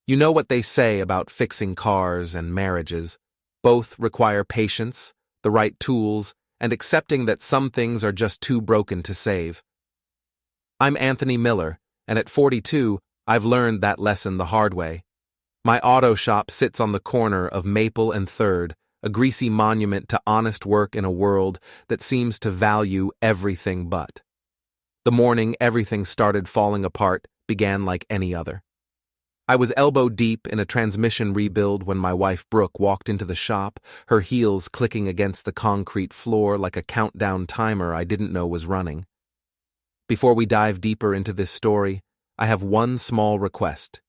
You know what they say about fixing cars and marriages. Both require patience, the right tools, and accepting that some things are just too broken to save. I'm Anthony Miller, and at 42, I've learned that lesson the hard way. My auto shop sits on the corner of Maple and 3rd, a greasy monument to honest work in a world that seems to value everything but. The morning everything started falling apart began like any other. I was elbow deep in a transmission rebuild when my wife Brooke walked into the shop, her heels clicking against the concrete floor like a countdown timer I didn't know was running. Before we dive deeper into this story, I have one small request.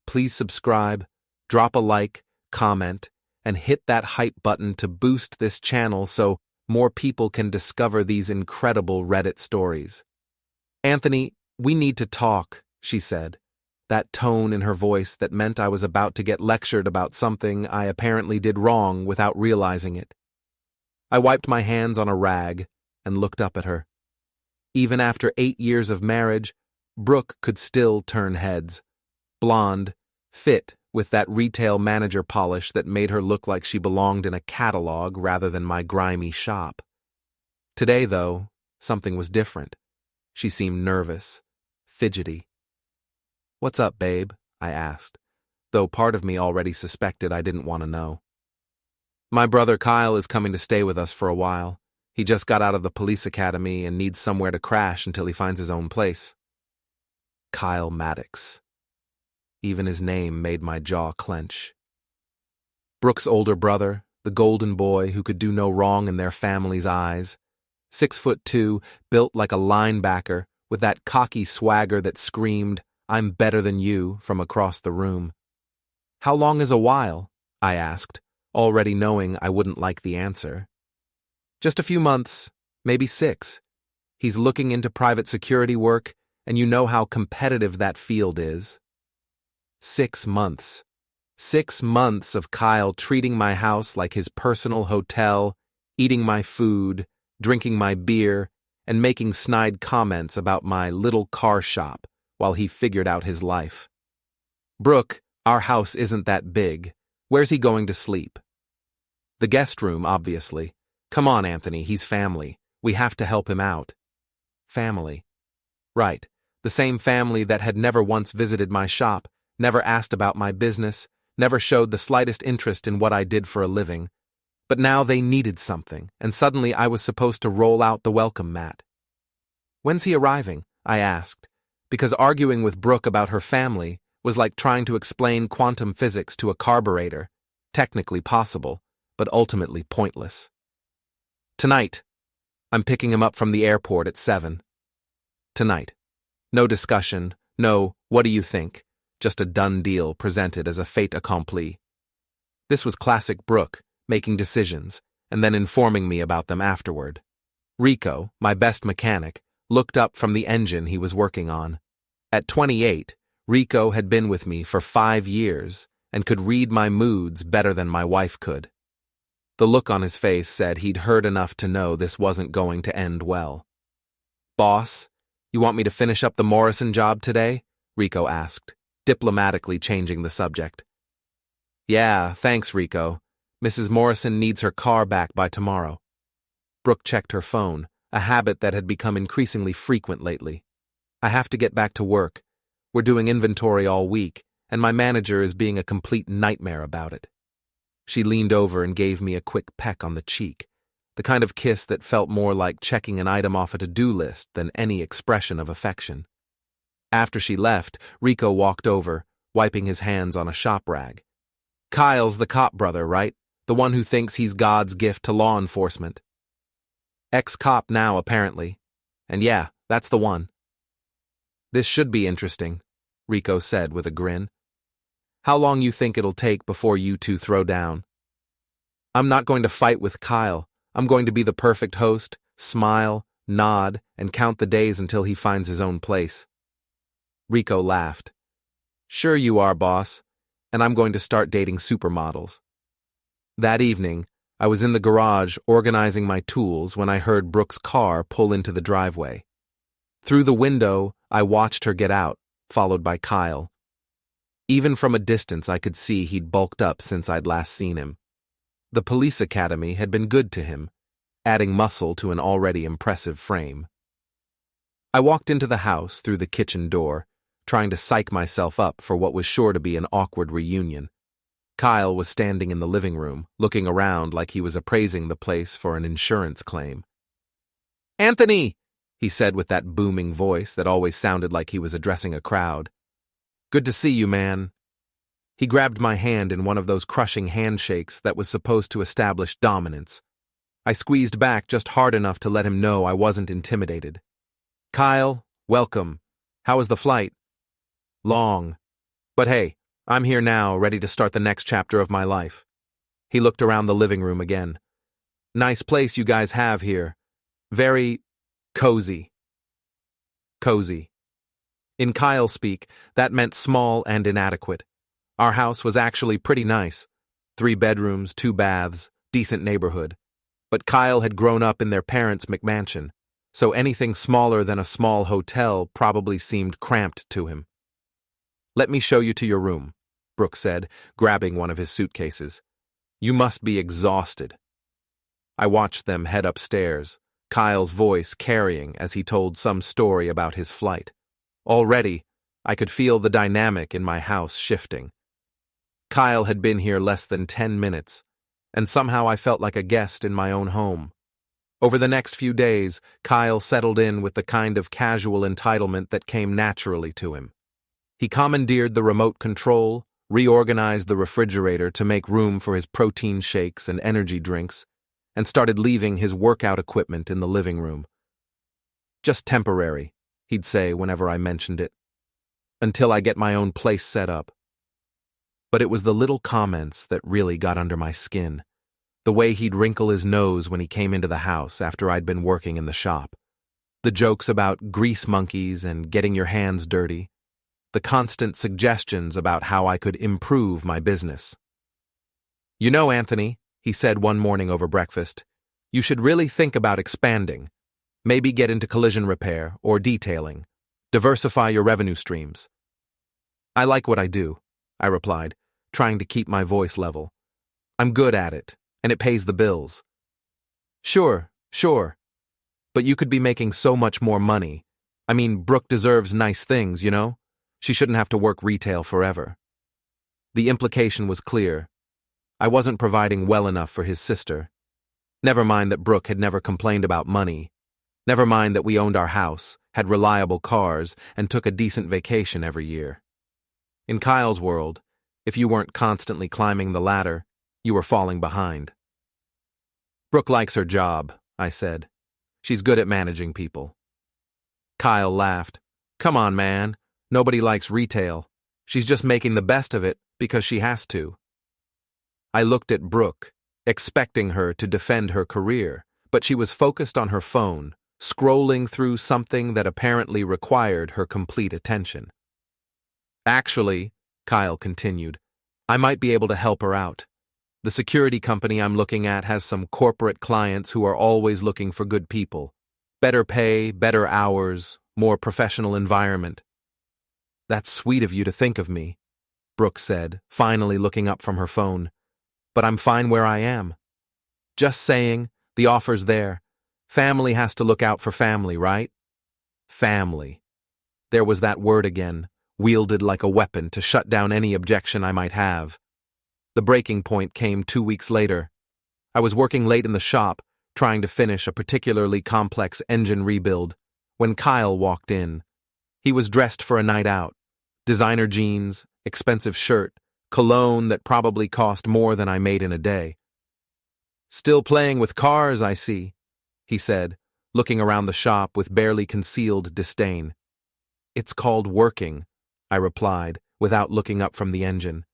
Please subscribe, drop a like, comment, and hit that hype button to boost this channel so more people can discover these incredible Reddit stories. Anthony, we need to talk, she said, that tone in her voice that meant I was about to get lectured about something I apparently did wrong without realizing it. I wiped my hands on a rag and looked up at her. Even after 8 years of marriage, Brooke could still turn heads. Blonde, fit, with that retail manager polish that made her look like she belonged in a catalog rather than my grimy shop. Today, though, something was different. She seemed nervous, fidgety. "What's up, babe?" I asked, though part of me already suspected I didn't want to know. "My brother Kyle is coming to stay with us for a while. He just got out of the police academy and needs somewhere to crash until he finds his own place." Kyle Maddox. Even his name made my jaw clench. Brooke's older brother, the golden boy who could do no wrong in their family's eyes. 6'2", built like a linebacker, with that cocky swagger that screamed, "I'm better than you," from across the room. "How long is a while?" I asked, already knowing I wouldn't like the answer. "Just a few months, maybe 6. He's looking into private security work, and you know how competitive that field is." 6 months. 6 months of Kyle treating my house like his personal hotel, eating my food, drinking my beer, and making snide comments about my little car shop while he figured out his life. "Brooke, our house isn't that big. Where's he going to sleep?" "The guest room, obviously. Come on, Anthony, he's family. We have to help him out." Family. Right, the same family that had never once visited my shop, never asked about my business, never showed the slightest interest in what I did for a living. But now they needed something, and suddenly I was supposed to roll out the welcome mat. "When's he arriving?" I asked, because arguing with Brooke about her family was like trying to explain quantum physics to a carburetor, technically possible, but ultimately pointless. "Tonight. I'm picking him up from the airport at 7. Tonight. No discussion, no, what do you think? Just a done deal presented as a fait accompli. This was classic Brooke, making decisions, and then informing me about them afterward. Rico, my best mechanic, looked up from the engine he was working on. At 28, Rico had been with me for 5 years and could read my moods better than my wife could. The look on his face said he'd heard enough to know this wasn't going to end well. "Boss, you want me to finish up the Morrison job today?" Rico asked, diplomatically changing the subject. "Yeah, thanks, Rico. Mrs. Morrison needs her car back by tomorrow." Brooke checked her phone, a habit that had become increasingly frequent lately. "I have to get back to work. We're doing inventory all week, and my manager is being a complete nightmare about it." She leaned over and gave me a quick peck on the cheek, the kind of kiss that felt more like checking an item off a to-do list than any expression of affection. After she left, Rico walked over, wiping his hands on a shop rag. "Kyle's the cop brother, right? The one who thinks he's God's gift to law enforcement." "Ex-cop now, apparently. And yeah, that's the one." "This should be interesting," Rico said with a grin. "How long you think it'll take before you two throw down?" "I'm not going to fight with Kyle. I'm going to be the perfect host, smile, nod, and count the days until he finds his own place." Rico laughed. "Sure you are, boss. And I'm going to start dating supermodels." That evening, I was in the garage organizing my tools when I heard Brooke's car pull into the driveway. Through the window, I watched her get out, followed by Kyle. Even from a distance, I could see he'd bulked up since I'd last seen him. The police academy had been good to him, adding muscle to an already impressive frame. I walked into the house through the kitchen door, trying to psych myself up for what was sure to be an awkward reunion. Kyle was standing in the living room, looking around like he was appraising the place for an insurance claim. "Anthony!" he said with that booming voice that always sounded like he was addressing a crowd. "Good to see you, man." He grabbed my hand in one of those crushing handshakes that was supposed to establish dominance. I squeezed back just hard enough to let him know I wasn't intimidated. "Kyle, welcome. How was the flight?" "Long. But hey, I'm here now, ready to start the next chapter of my life." He looked around the living room again. "Nice place you guys have here. Very cozy." Cozy. In Kyle speak, that meant small and inadequate. Our house was actually pretty nice. 3 bedrooms, 2 baths, decent neighborhood. But Kyle had grown up in their parents' McMansion, so anything smaller than a small hotel probably seemed cramped to him. "Let me show you to your room," Brooke said, grabbing one of his suitcases. "You must be exhausted." I watched them head upstairs, Kyle's voice carrying as he told some story about his flight. Already, I could feel the dynamic in my house shifting. Kyle had been here less than 10 minutes, and somehow I felt like a guest in my own home. Over the next few days, Kyle settled in with the kind of casual entitlement that came naturally to him. He commandeered the remote control, reorganized the refrigerator to make room for his protein shakes and energy drinks, and started leaving his workout equipment in the living room. "Just temporary," he'd say whenever I mentioned it, "until I get my own place set up." But it was the little comments that really got under my skin. The way he'd wrinkle his nose when he came into the house after I'd been working in the shop. The jokes about grease monkeys and getting your hands dirty. The constant suggestions about how I could improve my business. "You know, Anthony," he said one morning over breakfast, "you should really think about expanding. Maybe get into collision repair or detailing. Diversify your revenue streams." "I like what I do," I replied, trying to keep my voice level. "I'm good at it, and it pays the bills." Sure. But you could be making so much more money. I mean, Brooke deserves nice things, you know? She shouldn't have to work retail forever." The implication was clear. I wasn't providing well enough for his sister. Never mind that Brooke had never complained about money. Never mind that we owned our house, had reliable cars, and took a decent vacation every year. In Kyle's world, if you weren't constantly climbing the ladder, you were falling behind. "Brooke likes her job," I said. "She's good at managing people." Kyle laughed. "Come on, man. Nobody likes retail. She's just making the best of it because she has to." I looked at Brooke, expecting her to defend her career, but she was focused on her phone, scrolling through something that apparently required her complete attention. "Actually," Kyle continued, "I might be able to help her out. The security company I'm looking at has some corporate clients who are always looking for good people. Better pay, better hours, more professional environment." "That's sweet of you to think of me," Brooke said, finally looking up from her phone. "But I'm fine where I am." "Just saying, the offer's there. Family has to look out for family, right?" Family. There was that word again, wielded like a weapon to shut down any objection I might have. The breaking point came 2 weeks later. I was working late in the shop, trying to finish a particularly complex engine rebuild, when Kyle walked in. He was dressed for a night out. Designer jeans, expensive shirt, cologne that probably cost more than I made in a day. "Still playing with cars, I see," he said, looking around the shop with barely concealed disdain. "It's called working," I replied, without looking up from the engine.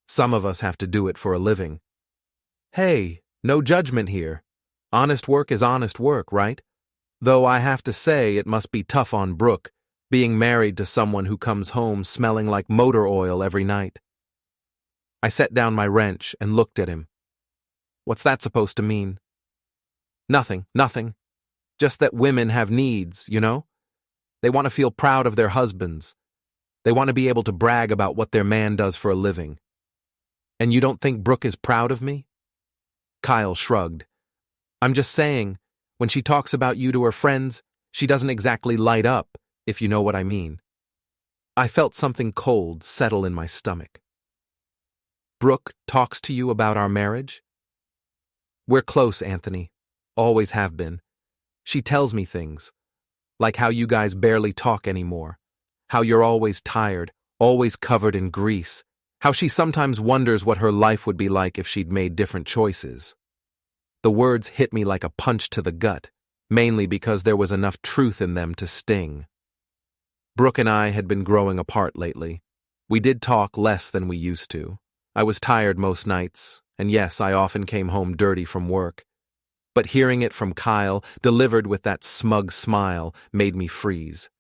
"Some of us have to do it for a living." "Hey, no judgment here. Honest work is honest work, right? Though I have to say it must be tough on Brooke, being married to someone who comes home smelling like motor oil every night." I set down my wrench and looked at him. "What's that supposed to mean?" Nothing. Just that women have needs, you know? They want to feel proud of their husbands. They want to be able to brag about what their man does for a living. And you don't think Brooke is proud of me? Kyle shrugged. I'm just saying, when she talks about you to her friends, she doesn't exactly light up, if you know what I mean. I felt something cold settle in my stomach. Brooke talks to you about our marriage? We're close, Anthony. Always have been. She tells me things, like how you guys barely talk anymore, how you're always tired, always covered in grease, how she sometimes wonders what her life would be like if she'd made different choices. The words hit me like a punch to the gut, mainly because there was enough truth in them to sting. Brooke and I had been growing apart lately. We did talk less than we used to. I was tired most nights, and yes, I often came home dirty from work. But hearing it from Kyle, delivered with that smug smile, made me freeze.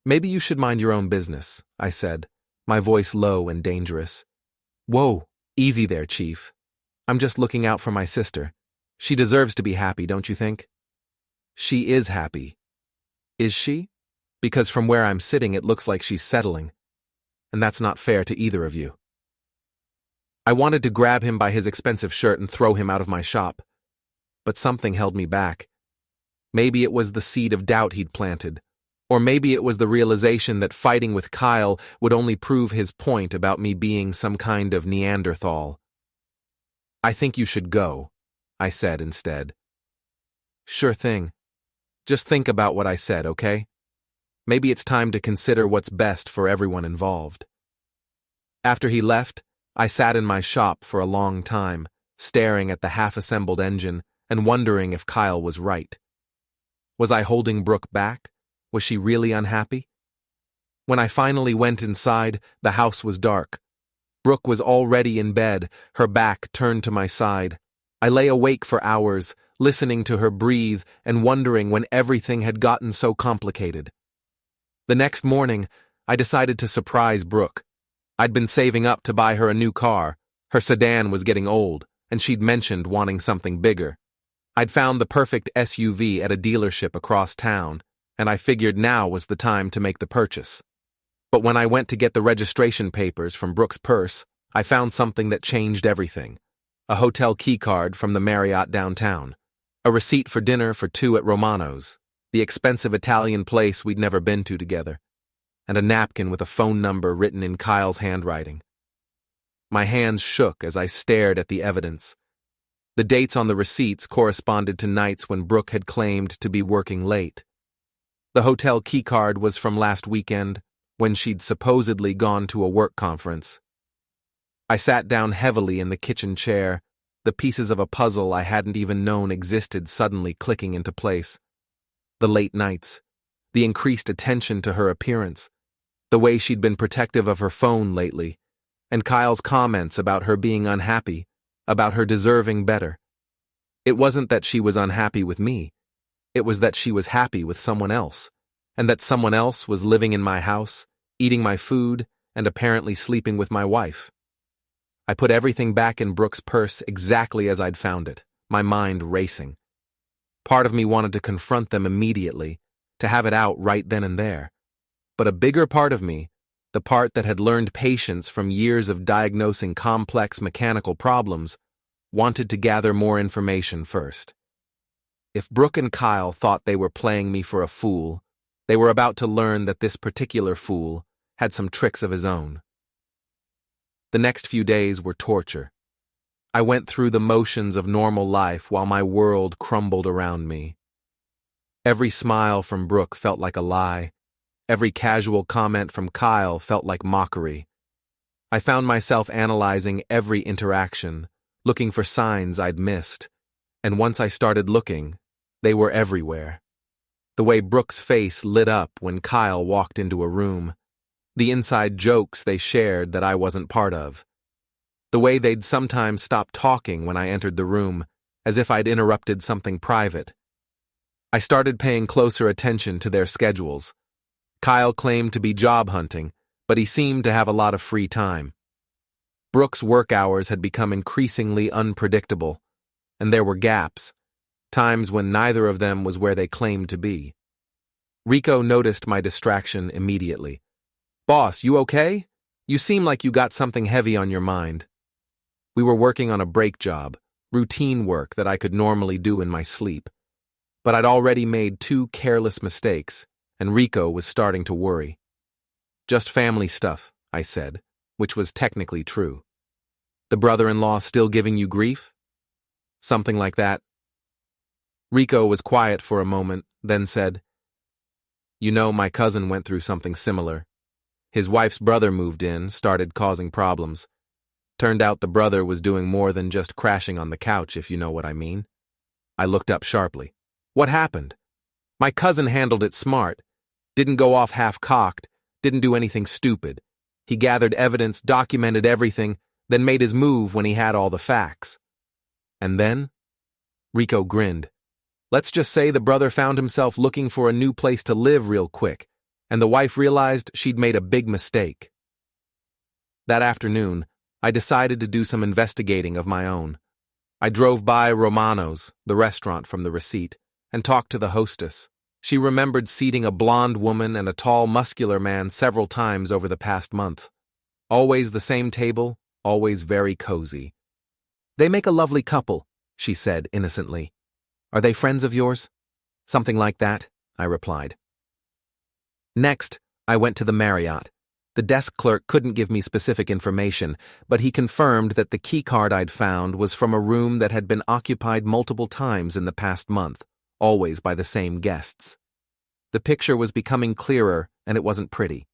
Maybe you should mind your own business, I said, my voice low and dangerous. Whoa, easy there, Chief. I'm just looking out for my sister. She deserves to be happy, don't you think? She is happy. Is she? Because from where I'm sitting it looks like she's settling. And that's not fair to either of you. I wanted to grab him by his expensive shirt and throw him out of my shop. But something held me back. Maybe it was the seed of doubt he'd planted. Or maybe it was the realization that fighting with Kyle would only prove his point about me being some kind of Neanderthal. I think you should go, I said instead. Sure thing. Just think about what I said, okay? Maybe it's time to consider what's best for everyone involved. After he left, I sat in my shop for a long time, staring at the half-assembled engine and wondering if Kyle was right. Was I holding Brooke back? Was she really unhappy? When I finally went inside, the house was dark. Brooke was already in bed, her back turned to my side. I lay awake for hours, listening to her breathe and wondering when everything had gotten so complicated. The next morning, I decided to surprise Brooke. I'd been saving up to buy her a new car. Her sedan was getting old, and she'd mentioned wanting something bigger. I'd found the perfect SUV at a dealership across town, and I figured now was the time to make the purchase. But when I went to get the registration papers from Brooke's purse, I found something that changed everything. A hotel keycard from the Marriott downtown. A receipt for dinner for two at Romano's, the expensive Italian place we'd never been to together, and a napkin with a phone number written in Kyle's handwriting. My hands shook as I stared at the evidence. The dates on the receipts corresponded to nights when Brooke had claimed to be working late. The hotel keycard was from last weekend, when she'd supposedly gone to a work conference. I sat down heavily in the kitchen chair, the pieces of a puzzle I hadn't even known existed suddenly clicking into place. The late nights, the increased attention to her appearance, the way she'd been protective of her phone lately, and Kyle's comments about her being unhappy, about her deserving better. It wasn't that she was unhappy with me. It was that she was happy with someone else, and that someone else was living in my house, eating my food, and apparently sleeping with my wife. I put everything back in Brooke's purse exactly as I'd found it, my mind racing. Part of me wanted to confront them immediately, to have it out right then and there. But a bigger part of me, the part that had learned patience from years of diagnosing complex mechanical problems, wanted to gather more information first. If Brooke and Kyle thought they were playing me for a fool, they were about to learn that this particular fool had some tricks of his own. The next few days were torture. I went through the motions of normal life while my world crumbled around me. Every smile from Brooke felt like a lie. Every casual comment from Kyle felt like mockery. I found myself analyzing every interaction, looking for signs I'd missed, and once I started looking, they were everywhere. The way Brooke's face lit up when Kyle walked into a room, the inside jokes they shared that I wasn't part of, the way they'd sometimes stop talking when I entered the room, as if I'd interrupted something private. I started paying closer attention to their schedules. Kyle claimed to be job hunting, but he seemed to have a lot of free time. Brooke's work hours had become increasingly unpredictable, and there were gaps, times when neither of them was where they claimed to be. Rico noticed my distraction immediately. Boss, you okay? You seem like you got something heavy on your mind. We were working on a brake job, routine work that I could normally do in my sleep. But I'd already made 2 careless mistakes, and Rico was starting to worry. Just family stuff, I said, which was technically true. The brother-in-law still giving you grief? Something like that. Rico was quiet for a moment, then said, You know, my cousin went through something similar. His wife's brother moved in, started causing problems. Turned out the brother was doing more than just crashing on the couch, if you know what I mean. I looked up sharply. What happened? My cousin handled it smart. Didn't go off half-cocked, didn't do anything stupid. He gathered evidence, documented everything, then made his move when he had all the facts. And then? Rico grinned. Let's just say the brother found himself looking for a new place to live real quick, and the wife realized she'd made a big mistake. That afternoon, I decided to do some investigating of my own. I drove by Romano's, the restaurant from the receipt, and talked to the hostess. She remembered seating a blonde woman and a tall, muscular man several times over the past month. Always the same table, always very cozy. They make a lovely couple, she said innocently. Are they friends of yours? Something like that, I replied. Next, I went to the Marriott. The desk clerk couldn't give me specific information, but he confirmed that the keycard I'd found was from a room that had been occupied multiple times in the past month, always by the same guests. The picture was becoming clearer, and it wasn't pretty.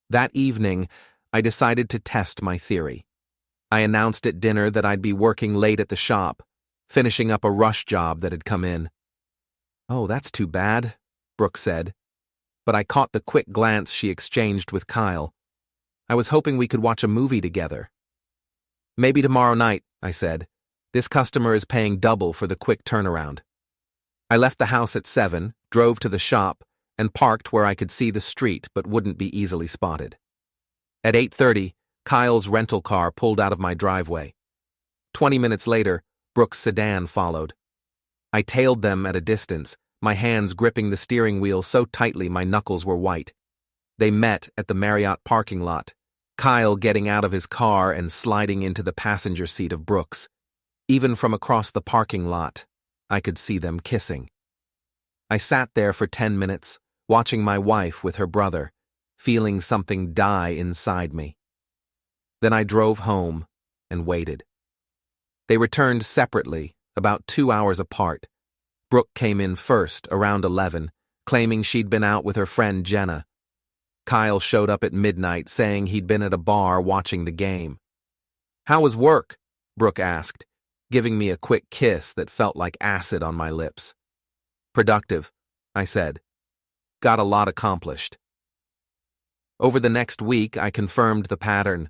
That evening, I decided to test my theory. I announced at dinner that I'd be working late at the shop, finishing up a rush job that had come in. Oh, that's too bad, Brooke said. But I caught the quick glance she exchanged with Kyle. I was hoping we could watch a movie together. Maybe tomorrow night, I said. This customer is paying double for the quick turnaround. I left the house at 7, drove to the shop, and parked where I could see the street but wouldn't be easily spotted. At 8:30, Kyle's rental car pulled out of my driveway. 20 minutes later, Brooke's sedan followed. I tailed them at a distance, my hands gripping the steering wheel so tightly my knuckles were white. They met at the Marriott parking lot, Kyle getting out of his car and sliding into the passenger seat of Brooke's. Even from across the parking lot, I could see them kissing. I sat there for 10 minutes, watching my wife with her brother, feeling something die inside me. Then I drove home and waited. They returned separately, about 2 hours apart. Brooke came in first, around 11, claiming she'd been out with her friend Jenna. Kyle showed up at midnight, saying he'd been at a bar watching the game. How was work? Brooke asked, giving me a quick kiss that felt like acid on my lips. Productive, I said. Got a lot accomplished. Over the next week, I confirmed the pattern.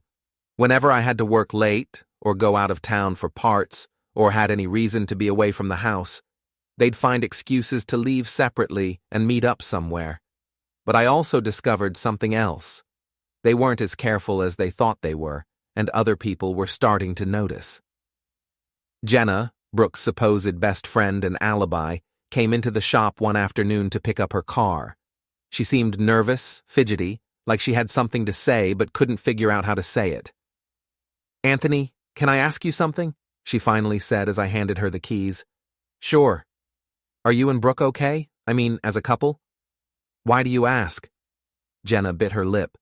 Whenever I had to work late, or go out of town for parts, or had any reason to be away from the house, they'd find excuses to leave separately and meet up somewhere. But I also discovered something else. They weren't as careful as they thought they were, and other people were starting to notice. Jenna, Brooke's supposed best friend and alibi, came into the shop one afternoon to pick up her car. She seemed nervous, fidgety, like she had something to say but couldn't figure out how to say it. Anthony, can I ask you something? She finally said as I handed her the keys. Sure. Are you and Brooke okay? I mean, as a couple? Why do you ask? Jenna bit her lip.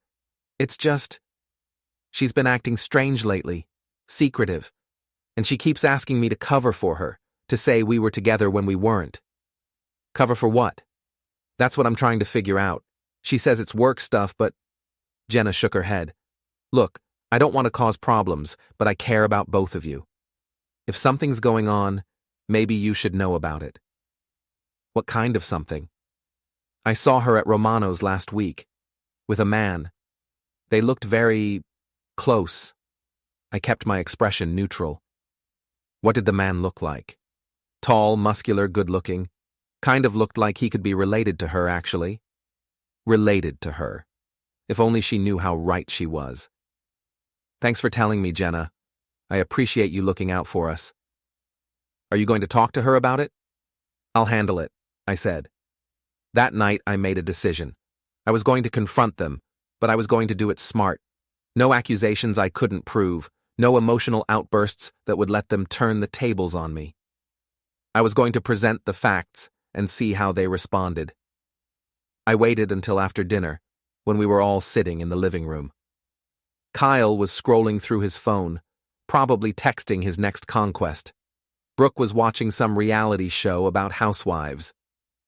It's just... She's been acting strange lately, secretive, and she keeps asking me to cover for her, to say we were together when we weren't. Cover for what? That's what I'm trying to figure out. She says it's work stuff, but... Jenna shook her head. Look, I don't want to cause problems, but I care about both of you. If something's going on, maybe you should know about it. What kind of something? I saw her at Romano's last week, with a man. They looked very... close. I kept my expression neutral. What did the man look like? Tall, muscular, good-looking. Kind of looked like he could be related to her, actually. Related to her. If only she knew how right she was. Thanks for telling me, Jenna. I appreciate you looking out for us. Are you going to talk to her about it? I'll handle it, I said. That night I made a decision. I was going to confront them, but I was going to do it smart. No accusations I couldn't prove, no emotional outbursts that would let them turn the tables on me. I was going to present the facts and see how they responded. I waited until after dinner, when we were all sitting in the living room. Kyle was scrolling through his phone, probably texting his next conquest. Brooke was watching some reality show about housewives,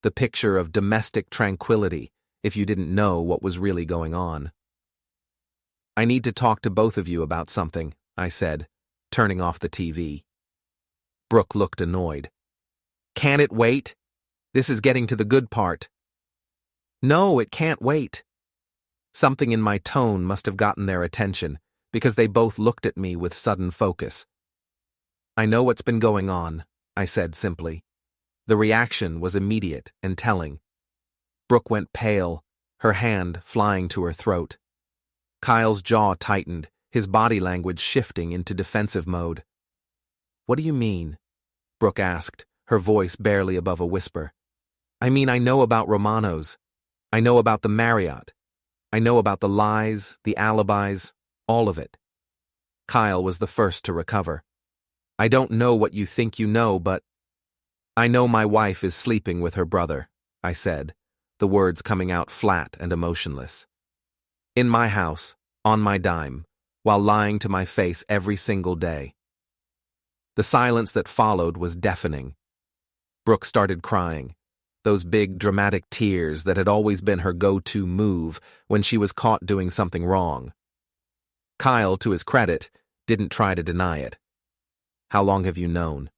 the picture of domestic tranquility if you didn't know what was really going on. I need to talk to both of you about something, I said, turning off the TV. Brooke looked annoyed. Can't it wait? This is getting to the good part. No, it can't wait. Something in my tone must have gotten their attention, because they both looked at me with sudden focus. I know what's been going on, I said simply. The reaction was immediate and telling. Brooke went pale, her hand flying to her throat. Kyle's jaw tightened, his body language shifting into defensive mode. What do you mean? Brooke asked, her voice barely above a whisper. I mean, I know about Romano's. I know about the Marriott. I know about the lies, the alibis, all of it. Kyle was the first to recover. I don't know what you think you know, but I know my wife is sleeping with her brother, I said, the words coming out flat and emotionless. In my house, on my dime, while lying to my face every single day. The silence that followed was deafening. Brooke started crying, those big dramatic tears that had always been her go-to move when she was caught doing something wrong. Kyle, to his credit, didn't try to deny it. How long have you known?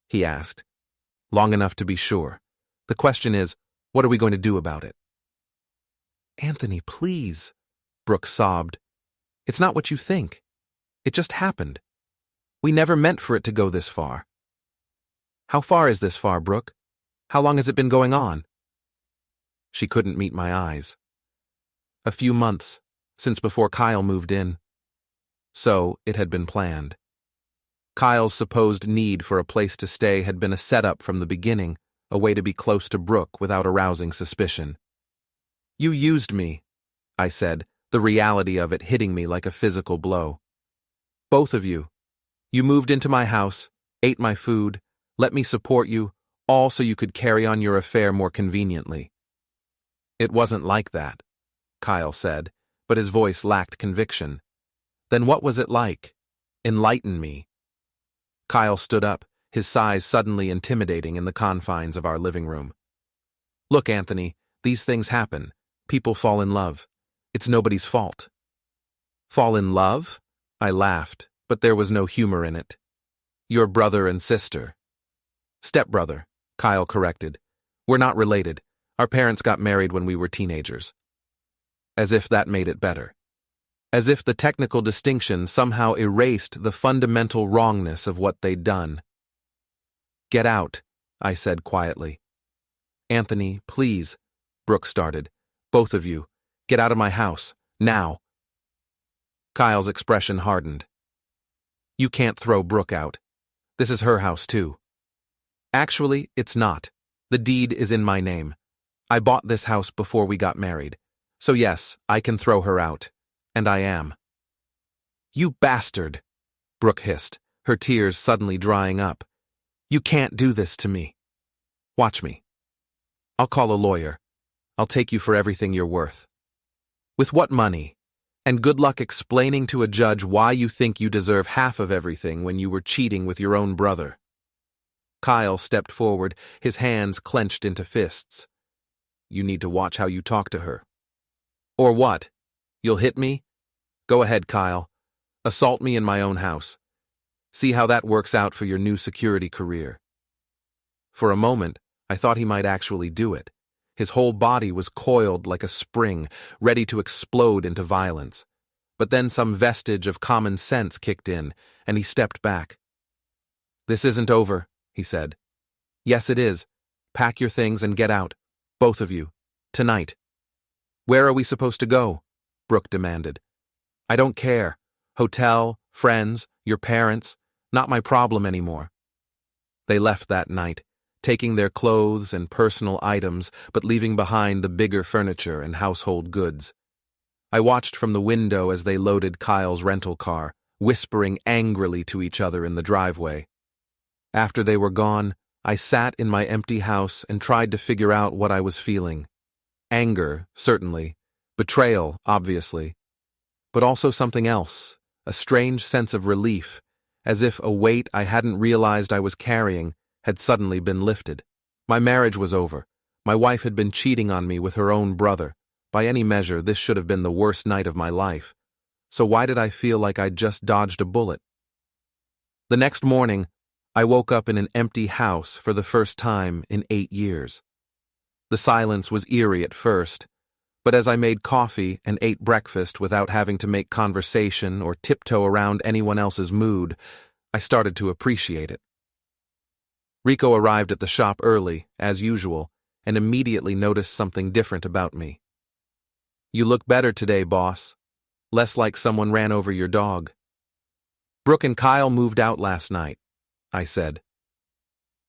He asked. Long enough to be sure. The question is, what are we going to do about it? Anthony, please, Brooke sobbed. It's not what you think. It just happened. We never meant for it to go this far. How far is this far, Brooke? How long has it been going on? She couldn't meet my eyes. A few months, since before Kyle moved in. So, it had been planned. Kyle's supposed need for a place to stay had been a setup from the beginning, a way to be close to Brooke without arousing suspicion. You used me, I said, the reality of it hitting me like a physical blow. Both of you. You moved into my house, ate my food, let me support you, all so you could carry on your affair more conveniently. It wasn't like that, Kyle said, but his voice lacked conviction. Then what was it like? Enlighten me. Kyle stood up, his size suddenly intimidating in the confines of our living room. Look, Anthony, these things happen. People fall in love. It's nobody's fault. Fall in love? I laughed, but there was no humor in it. Your brother and sister. Stepbrother, Kyle corrected. We're not related. Our parents got married when we were teenagers. As if that made it better. As if the technical distinction somehow erased the fundamental wrongness of what they'd done. Get out, I said quietly. Anthony, please, Brooke started. Both of you, get out of my house, now. Kyle's expression hardened. You can't throw Brooke out. This is her house too. Actually, it's not. The deed is in my name. I bought this house before we got married. So yes, I can throw her out. And I am. You bastard, Brooke hissed, her tears suddenly drying up. You can't do this to me. Watch me. I'll call a lawyer. I'll take you for everything you're worth. With what money? And good luck explaining to a judge why you think you deserve half of everything when you were cheating with your own brother. Kyle stepped forward, his hands clenched into fists. You need to watch how you talk to her. Or what? You'll hit me? Go ahead, Kyle. Assault me in my own house. See how that works out for your new security career. For a moment, I thought he might actually do it. His whole body was coiled like a spring, ready to explode into violence. But then some vestige of common sense kicked in, and he stepped back. This isn't over, he said. Yes, it is. Pack your things and get out. Both of you. Tonight. Where are we supposed to go? Brooke demanded. I don't care. Hotel, friends, your parents, not my problem anymore. They left that night, taking their clothes and personal items, but leaving behind the bigger furniture and household goods. I watched from the window as they loaded Kyle's rental car, whispering angrily to each other in the driveway. After they were gone, I sat in my empty house and tried to figure out what I was feeling. Anger, certainly. Betrayal, obviously. But also something else, a strange sense of relief, as if a weight I hadn't realized I was carrying had suddenly been lifted. My marriage was over. My wife had been cheating on me with her own brother. By any measure, this should have been the worst night of my life. So why did I feel like I'd just dodged a bullet? The next morning, I woke up in an empty house for the first time in 8 years. The silence was eerie at first, but as I made coffee and ate breakfast without having to make conversation or tiptoe around anyone else's mood, I started to appreciate it. Rico arrived at the shop early, as usual, and immediately noticed something different about me. "You look better today, boss. Less like someone ran over your dog." "Brooke and Kyle moved out last night," I said.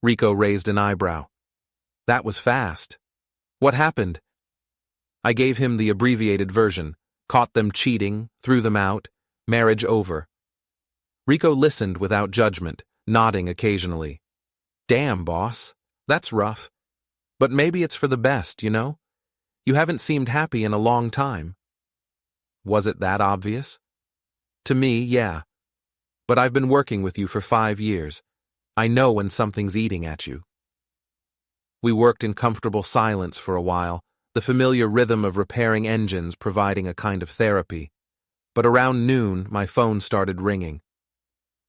Rico raised an eyebrow. "That was fast. What happened?" I gave him the abbreviated version. Caught them cheating, threw them out, marriage over. Rico listened without judgment, nodding occasionally. "Damn, boss. That's rough. But maybe it's for the best, you know? You haven't seemed happy in a long time." Was it that obvious? To me, yeah. But I've been working with you for 5 years. I know when something's eating at you. We worked in comfortable silence for a while, the familiar rhythm of repairing engines providing a kind of therapy. But around noon, my phone started ringing.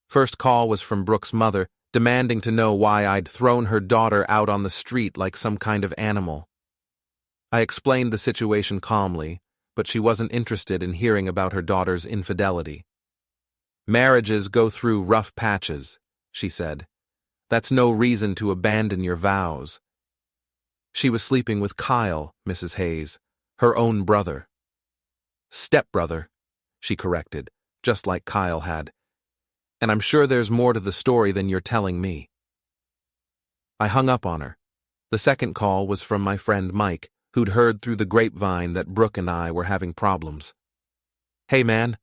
First call was from Brooke's mother, demanding to know why I'd thrown her daughter out on the street like some kind of animal. I explained the situation calmly, but she wasn't interested in hearing about her daughter's infidelity. "Marriages go through rough patches," she said. "That's no reason to abandon your vows." She was sleeping with Kyle, Mrs. Hayes, her own brother. "Stepbrother," she corrected, just like Kyle had. "And I'm sure there's more to the story than you're telling me." I hung up on her. The second call was from my friend Mike, who'd heard through the grapevine that Brooke and I were having problems. "Hey man,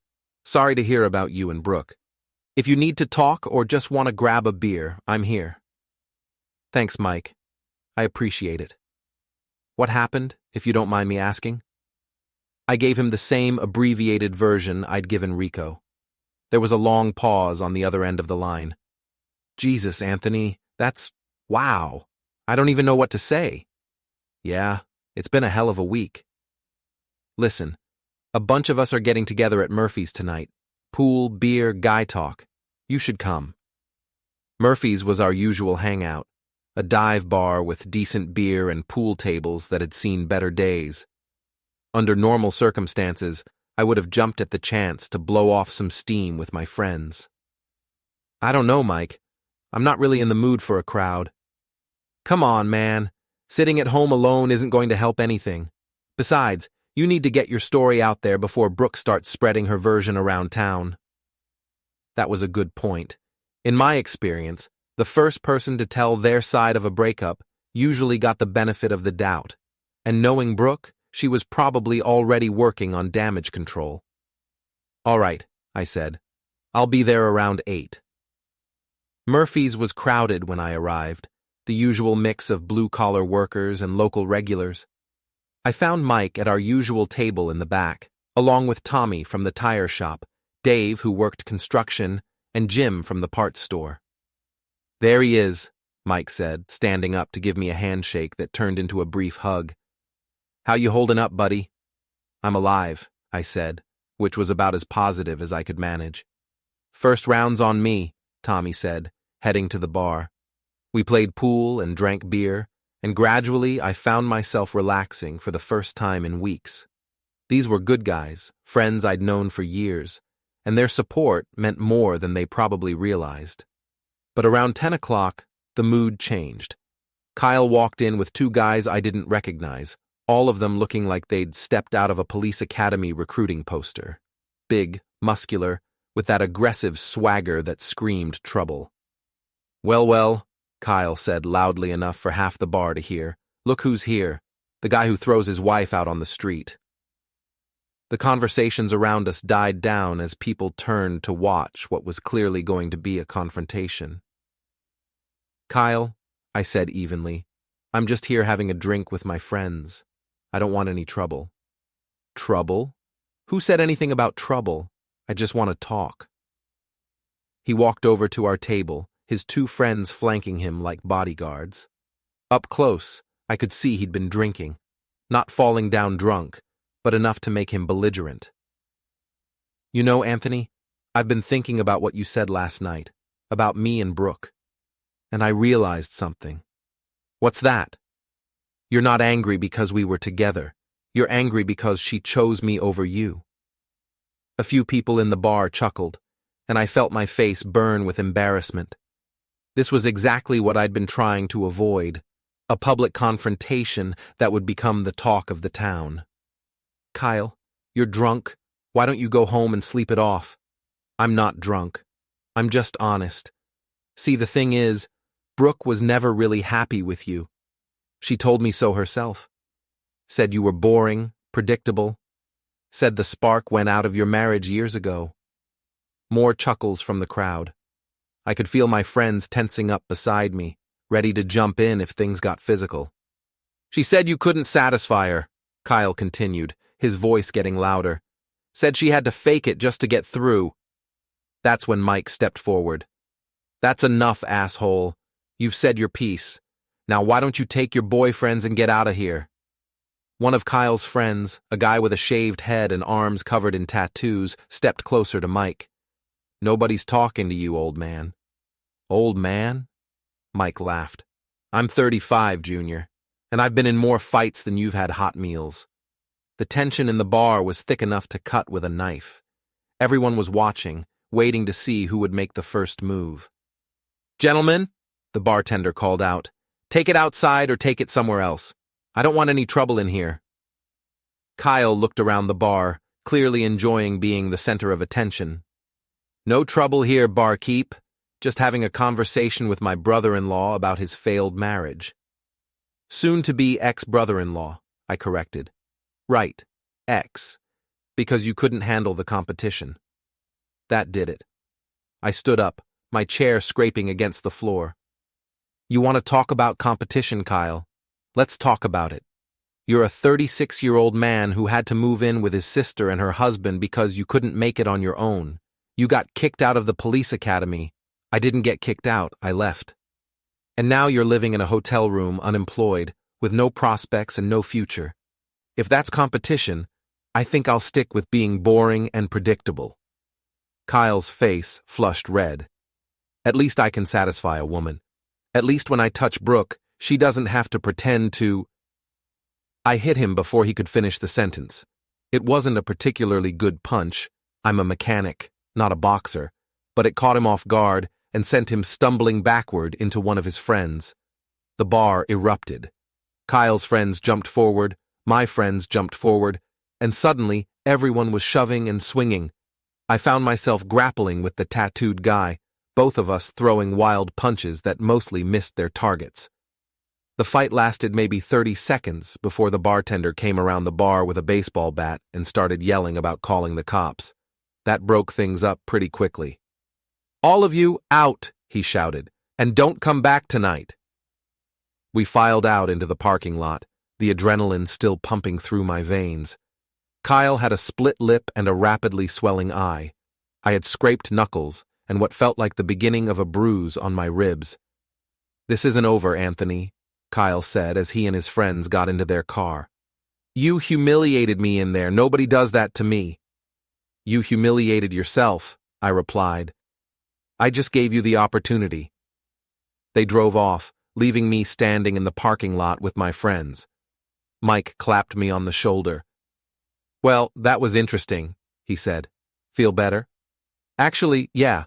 sorry to hear about you and Brooke. If you need to talk or just want to grab a beer, I'm here." "Thanks, Mike. I appreciate it. What happened, if you don't mind me asking?" I gave him the same abbreviated version I'd given Rico. There was a long pause on the other end of the line. "Jesus, Anthony, wow. I don't even know what to say." "Yeah, it's been a hell of a week." "Listen, a bunch of us are getting together at Murphy's tonight. Pool, beer, guy talk. You should come." Murphy's was our usual hangout, a dive bar with decent beer and pool tables that had seen better days. Under normal circumstances, I would have jumped at the chance to blow off some steam with my friends. "I don't know, Mike. I'm not really in the mood for a crowd." "Come on, man. Sitting at home alone isn't going to help anything. Besides, you need to get your story out there before Brooke starts spreading her version around town." That was a good point. In my experience, the first person to tell their side of a breakup usually got the benefit of the doubt, and knowing Brooke, she was probably already working on damage control. "All right," I said. "I'll be there around 8. Murphy's was crowded when I arrived, the usual mix of blue-collar workers and local regulars. I found Mike at our usual table in the back, along with Tommy from the tire shop, Dave, who worked construction, and Jim from the parts store. "There he is," Mike said, standing up to give me a handshake that turned into a brief hug. "How you holding up, buddy?" "I'm alive," I said, which was about as positive as I could manage. "First round's on me," Tommy said, heading to the bar. We played pool and drank beer, and gradually I found myself relaxing for the first time in weeks. These were good guys, friends I'd known for years, and their support meant more than they probably realized. But around 10 o'clock, the mood changed. Kyle walked in with 2 guys I didn't recognize, all of them looking like they'd stepped out of a police academy recruiting poster. Big, muscular, with that aggressive swagger that screamed trouble. Well, Kyle said loudly enough for half the bar to hear. "Look who's here. The guy who throws his wife out on the street." The conversations around us died down as people turned to watch what was clearly going to be a confrontation. "Kyle," I said evenly, "I'm just here having a drink with my friends. I don't want any trouble." "Trouble? Who said anything about trouble? I just want to talk." He walked over to our table, his two friends flanking him like bodyguards. Up close, I could see he'd been drinking, not falling down drunk, but enough to make him belligerent. "You know, Anthony, I've been thinking about what you said last night, about me and Brooke, and I realized something." "What's that?" "You're not angry because we were together. You're angry because she chose me over you." A few people in the bar chuckled, and I felt my face burn with embarrassment. This was exactly what I'd been trying to avoid, a public confrontation that would become the talk of the town. "Kyle, you're drunk. Why don't you go home and sleep it off?" "I'm not drunk. I'm just honest. See, the thing is, Brooke was never really happy with you. She told me so herself. Said you were boring, predictable. Said the spark went out of your marriage years ago." More chuckles from the crowd. I could feel my friends tensing up beside me, ready to jump in if things got physical. "She said you couldn't satisfy her," Kyle continued, his voice getting louder. "Said she had to fake it just to get through." That's when Mike stepped forward. "That's enough, asshole. You've said your piece. Now why don't you take your boyfriends and get out of here?" One of Kyle's friends, a guy with a shaved head and arms covered in tattoos, stepped closer to Mike. "Nobody's talking to you, old man." "Old man?" Mike laughed. "I'm 35, Junior, and I've been in more fights than you've had hot meals." The tension in the bar was thick enough to cut with a knife. Everyone was watching, waiting to see who would make the first move. "Gentlemen," the bartender called out, "take it outside or take it somewhere else. I don't want any trouble in here." Kyle looked around the bar, clearly enjoying being the center of attention. "No trouble here, barkeep. Just having a conversation with my brother-in-law about his failed marriage." "Soon-to-be ex-brother-in-law," I corrected. "Right, ex, because you couldn't handle the competition." That did it. I stood up, my chair scraping against the floor. "You want to talk about competition, Kyle? Let's talk about it. You're a 36-year-old man who had to move in with his sister and her husband because you couldn't make it on your own. You got kicked out of the police academy. I didn't get kicked out, I left. And now you're living in a hotel room, unemployed, with no prospects and no future. If that's competition, I think I'll stick with being boring and predictable." Kyle's face flushed red. "At least I can satisfy a woman. At least when I touch Brooke, she doesn't have to pretend to—" I hit him before he could finish the sentence. It wasn't a particularly good punch. I'm a mechanic, not a boxer, but it caught him off guard and sent him stumbling backward into one of his friends. The bar erupted. Kyle's friends jumped forward, my friends jumped forward, and suddenly everyone was shoving and swinging. I found myself grappling with the tattooed guy, both of us throwing wild punches that mostly missed their targets. The fight lasted maybe 30 seconds before the bartender came around the bar with a baseball bat and started yelling about calling the cops. That broke things up pretty quickly. "All of you, out," he shouted, "and don't come back tonight." We filed out into the parking lot, the adrenaline still pumping through my veins. Kyle had a split lip and a rapidly swelling eye. I had scraped knuckles and what felt like the beginning of a bruise on my ribs. "This isn't over, Anthony," Kyle said as he and his friends got into their car. "You humiliated me in there. Nobody does that to me." "You humiliated yourself," I replied. "I just gave you the opportunity." They drove off, leaving me standing in the parking lot with my friends. Mike clapped me on the shoulder. "Well, that was interesting," he said. "Feel better?" "Actually, yeah,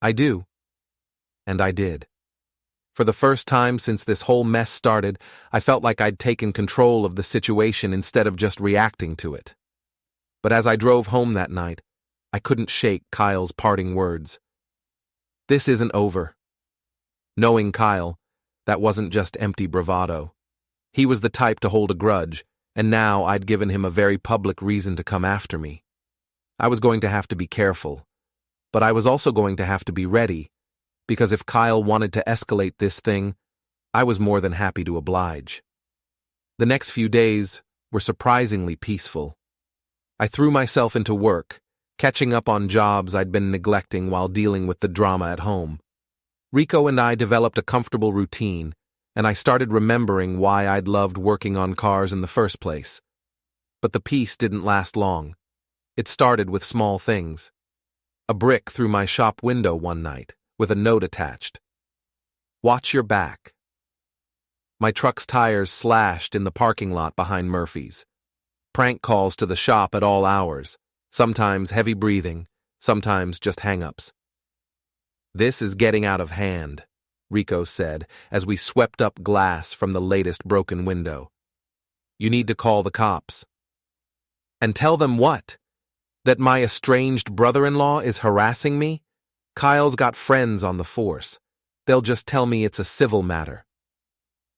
I do." And I did. For the first time since this whole mess started, I felt like I'd taken control of the situation instead of just reacting to it. But as I drove home that night, I couldn't shake Kyle's parting words. This isn't over. Knowing Kyle, that wasn't just empty bravado. He was the type to hold a grudge, and now I'd given him a very public reason to come after me. I was going to have to be careful, but I was also going to have to be ready, because if Kyle wanted to escalate this thing, I was more than happy to oblige. The next few days were surprisingly peaceful. I threw myself into work, catching up on jobs I'd been neglecting while dealing with the drama at home. Rico and I developed a comfortable routine, and I started remembering why I'd loved working on cars in the first place. But the peace didn't last long. It started with small things. A brick through my shop window one night, with a note attached. "Watch your back." My truck's tires slashed in the parking lot behind Murphy's. Prank calls to the shop at all hours, sometimes heavy breathing, sometimes just hang-ups. "This is getting out of hand," Rico said as we swept up glass from the latest broken window. "You need to call the cops." "And tell them what? That my estranged brother-in-law is harassing me? Kyle's got friends on the force. They'll just tell me it's a civil matter."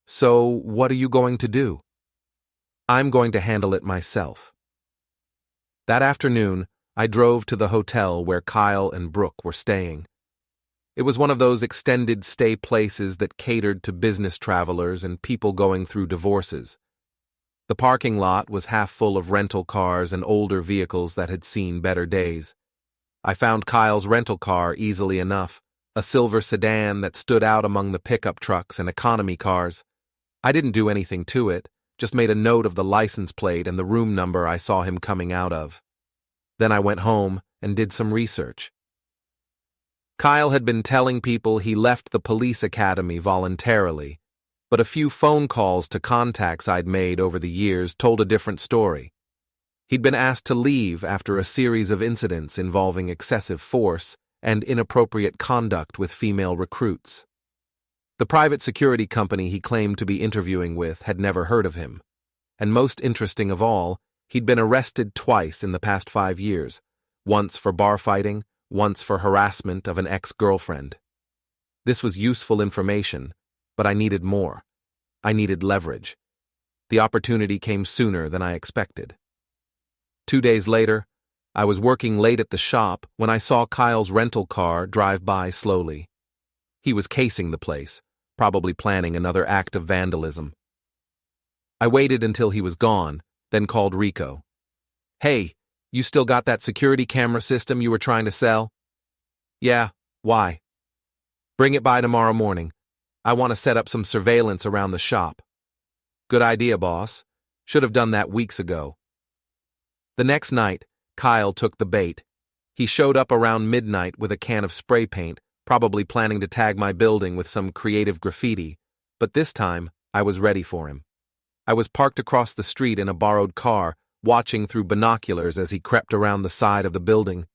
"So, what are you going to do?" "I'm going to handle it myself." That afternoon, I drove to the hotel where Kyle and Brooke were staying. It was one of those extended stay places that catered to business travelers and people going through divorces. The parking lot was half full of rental cars and older vehicles that had seen better days. I found Kyle's rental car easily enough, a silver sedan that stood out among the pickup trucks and economy cars. I didn't do anything to it, just made a note of the license plate and the room number I saw him coming out of. Then I went home and did some research. Kyle had been telling people he left the police academy voluntarily, but a few phone calls to contacts I'd made over the years told a different story. He'd been asked to leave after a series of incidents involving excessive force and inappropriate conduct with female recruits. The private security company he claimed to be interviewing with had never heard of him. And most interesting of all, he'd been arrested twice in the past 5 years, once for bar fighting, once for harassment of an ex-girlfriend. This was useful information, but I needed more. I needed leverage. The opportunity came sooner than I expected. 2 days later, I was working late at the shop when I saw Kyle's rental car drive by slowly. He was casing the place, probably planning another act of vandalism. I waited until he was gone, then called Rico. "Hey, you still got that security camera system you were trying to sell?" "Yeah, why?" "Bring it by tomorrow morning. I want to set up some surveillance around the shop." "Good idea, boss. Should have done that weeks ago." The next night, Kyle took the bait. He showed up around midnight with a can of spray paint, probably planning to tag my building with some creative graffiti, but this time, I was ready for him. I was parked across the street in a borrowed car, watching through binoculars as he crept around the side of the building.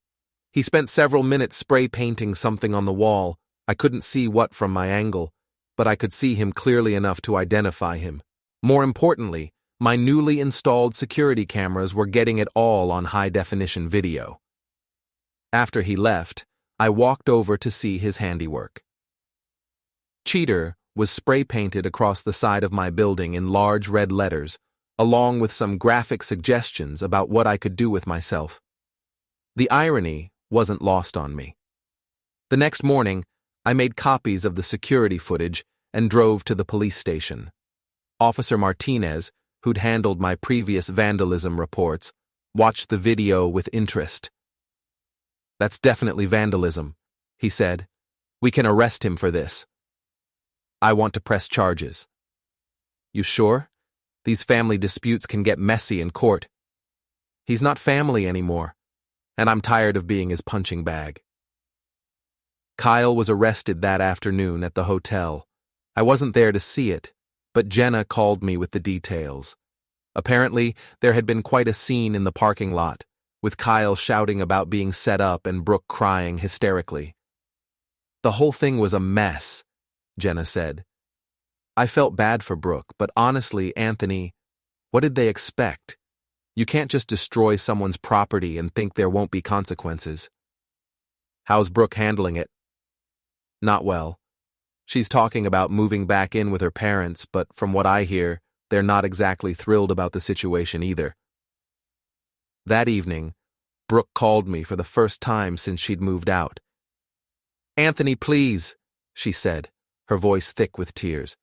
He spent several minutes spray painting something on the wall. I couldn't see what from my angle, but I could see him clearly enough to identify him. More importantly, my newly installed security cameras were getting it all on high-definition video. After he left, I walked over to see his handiwork. "Cheater" was spray-painted across the side of my building in large red letters, along with some graphic suggestions about what I could do with myself. The irony wasn't lost on me. The next morning, I made copies of the security footage and drove to the police station. Officer Martinez, who'd handled my previous vandalism reports, watched the video with interest. "That's definitely vandalism," he said. "We can arrest him for this." "I want to press charges." "You sure? These family disputes can get messy in court." "He's not family anymore, and I'm tired of being his punching bag." Kyle was arrested that afternoon at the hotel. I wasn't there to see it, but Jenna called me with the details. Apparently, there had been quite a scene in the parking lot, with Kyle shouting about being set up and Brooke crying hysterically. "The whole thing was a mess," Jenna said. I felt bad for Brooke, but honestly, Anthony, what did they expect? You can't just destroy someone's property and think there won't be consequences. "How's Brooke handling it?" "Not well. She's talking about moving back in with her parents, but from what I hear, they're not exactly thrilled about the situation either. That evening, Brooke called me for the first time since she'd moved out. "Anthony, please," she said, her voice thick with tears.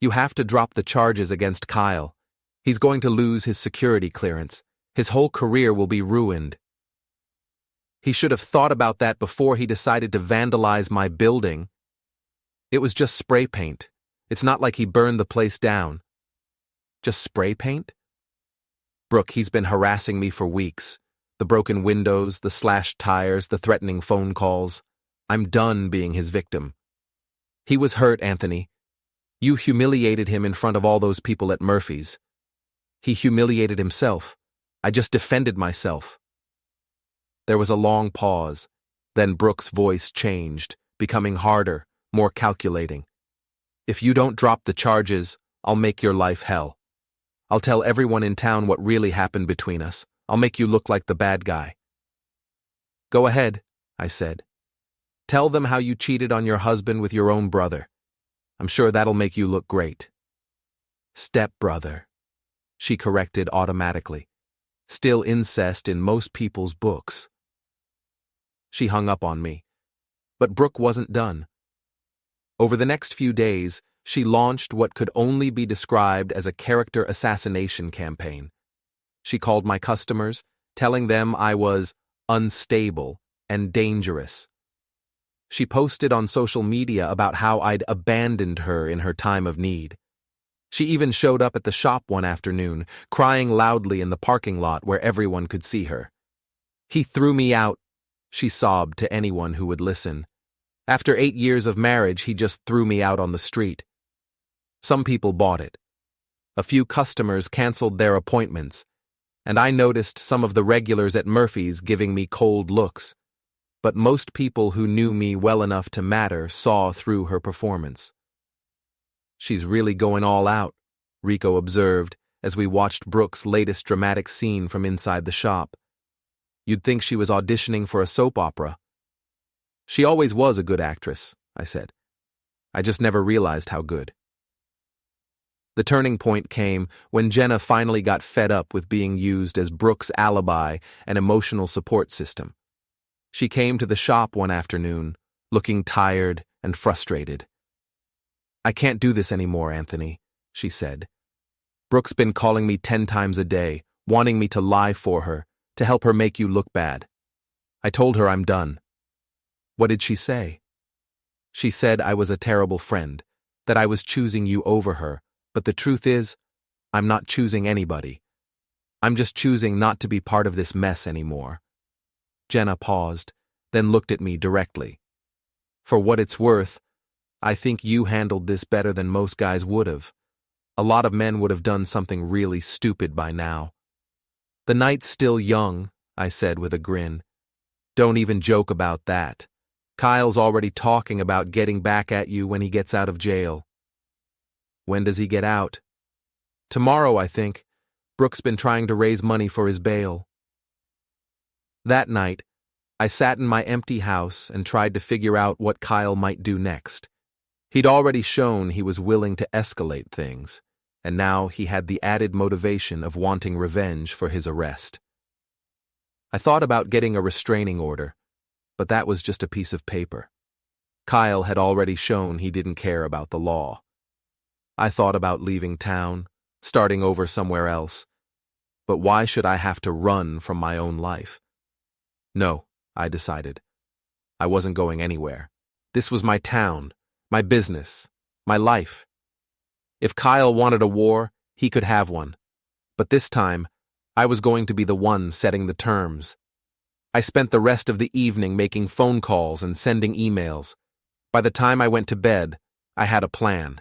"You have to drop the charges against Kyle. He's going to lose his security clearance. His whole career will be ruined. He should have thought about that before he decided to vandalize my building. It was just spray paint. It's not like he burned the place down." "Just spray paint?" "Brooke, he's been harassing me for weeks. The broken windows, the slashed tires, the threatening phone calls. I'm done being his victim. He was hurt, Anthony. You humiliated him in front of all those people at Murphy's. He humiliated himself. I just defended myself." There was a long pause. Then Brooke's voice changed, becoming harder, more calculating. "If you don't drop the charges, I'll make your life hell. I'll tell everyone in town what really happened between us. I'll make you look like the bad guy." "Go ahead," I said. "Tell them how you cheated on your husband with your own brother. I'm sure that'll make you look great." "Stepbrother," she corrected automatically. "Still incest in most people's books." She hung up on me. But Brooke wasn't done. Over the next few days, she launched what could only be described as a character assassination campaign. She called my customers, telling them I was unstable and dangerous. She posted on social media about how I'd abandoned her in her time of need. She even showed up at the shop one afternoon, crying loudly in the parking lot where everyone could see her. "He threw me out," she sobbed to anyone who would listen. "After 8 years of marriage, he just threw me out on the street." Some people bought it. A few customers canceled their appointments, and I noticed some of the regulars at Murphy's giving me cold looks. But most people who knew me well enough to matter saw through her performance. "She's really going all out," Rico observed as we watched Brooke's latest dramatic scene from inside the shop. "You'd think she was auditioning for a soap opera." "She always was a good actress," I said. "I just never realized how good." The turning point came when Jenna finally got fed up with being used as Brooke's alibi and emotional support system. She came to the shop one afternoon, looking tired and frustrated. "I can't do this anymore, Anthony," she said. "Brooke's been calling me 10 times a day, wanting me to lie for her, to help her make you look bad. I told her I'm done." "What did she say?" "She said I was a terrible friend, that I was choosing you over her, but the truth is, I'm not choosing anybody. I'm just choosing not to be part of this mess anymore." Jenna paused, then looked at me directly. "For what it's worth, I think you handled this better than most guys would have. A lot of men would have done something really stupid by now." "The night's still young," I said with a grin. "Don't even joke about that. Kyle's already talking about getting back at you when he gets out of jail." "When does he get out?" "Tomorrow, I think. Brooke's been trying to raise money for his bail." That night, I sat in my empty house and tried to figure out what Kyle might do next. He'd already shown he was willing to escalate things, and now he had the added motivation of wanting revenge for his arrest. I thought about getting a restraining order, but that was just a piece of paper. Kyle had already shown he didn't care about the law. I thought about leaving town, starting over somewhere else, but why should I have to run from my own life? No, I decided. I wasn't going anywhere. This was my town, my business, my life. If Kyle wanted a war, he could have one. But this time, I was going to be the one setting the terms. I spent the rest of the evening making phone calls and sending emails. By the time I went to bed, I had a plan.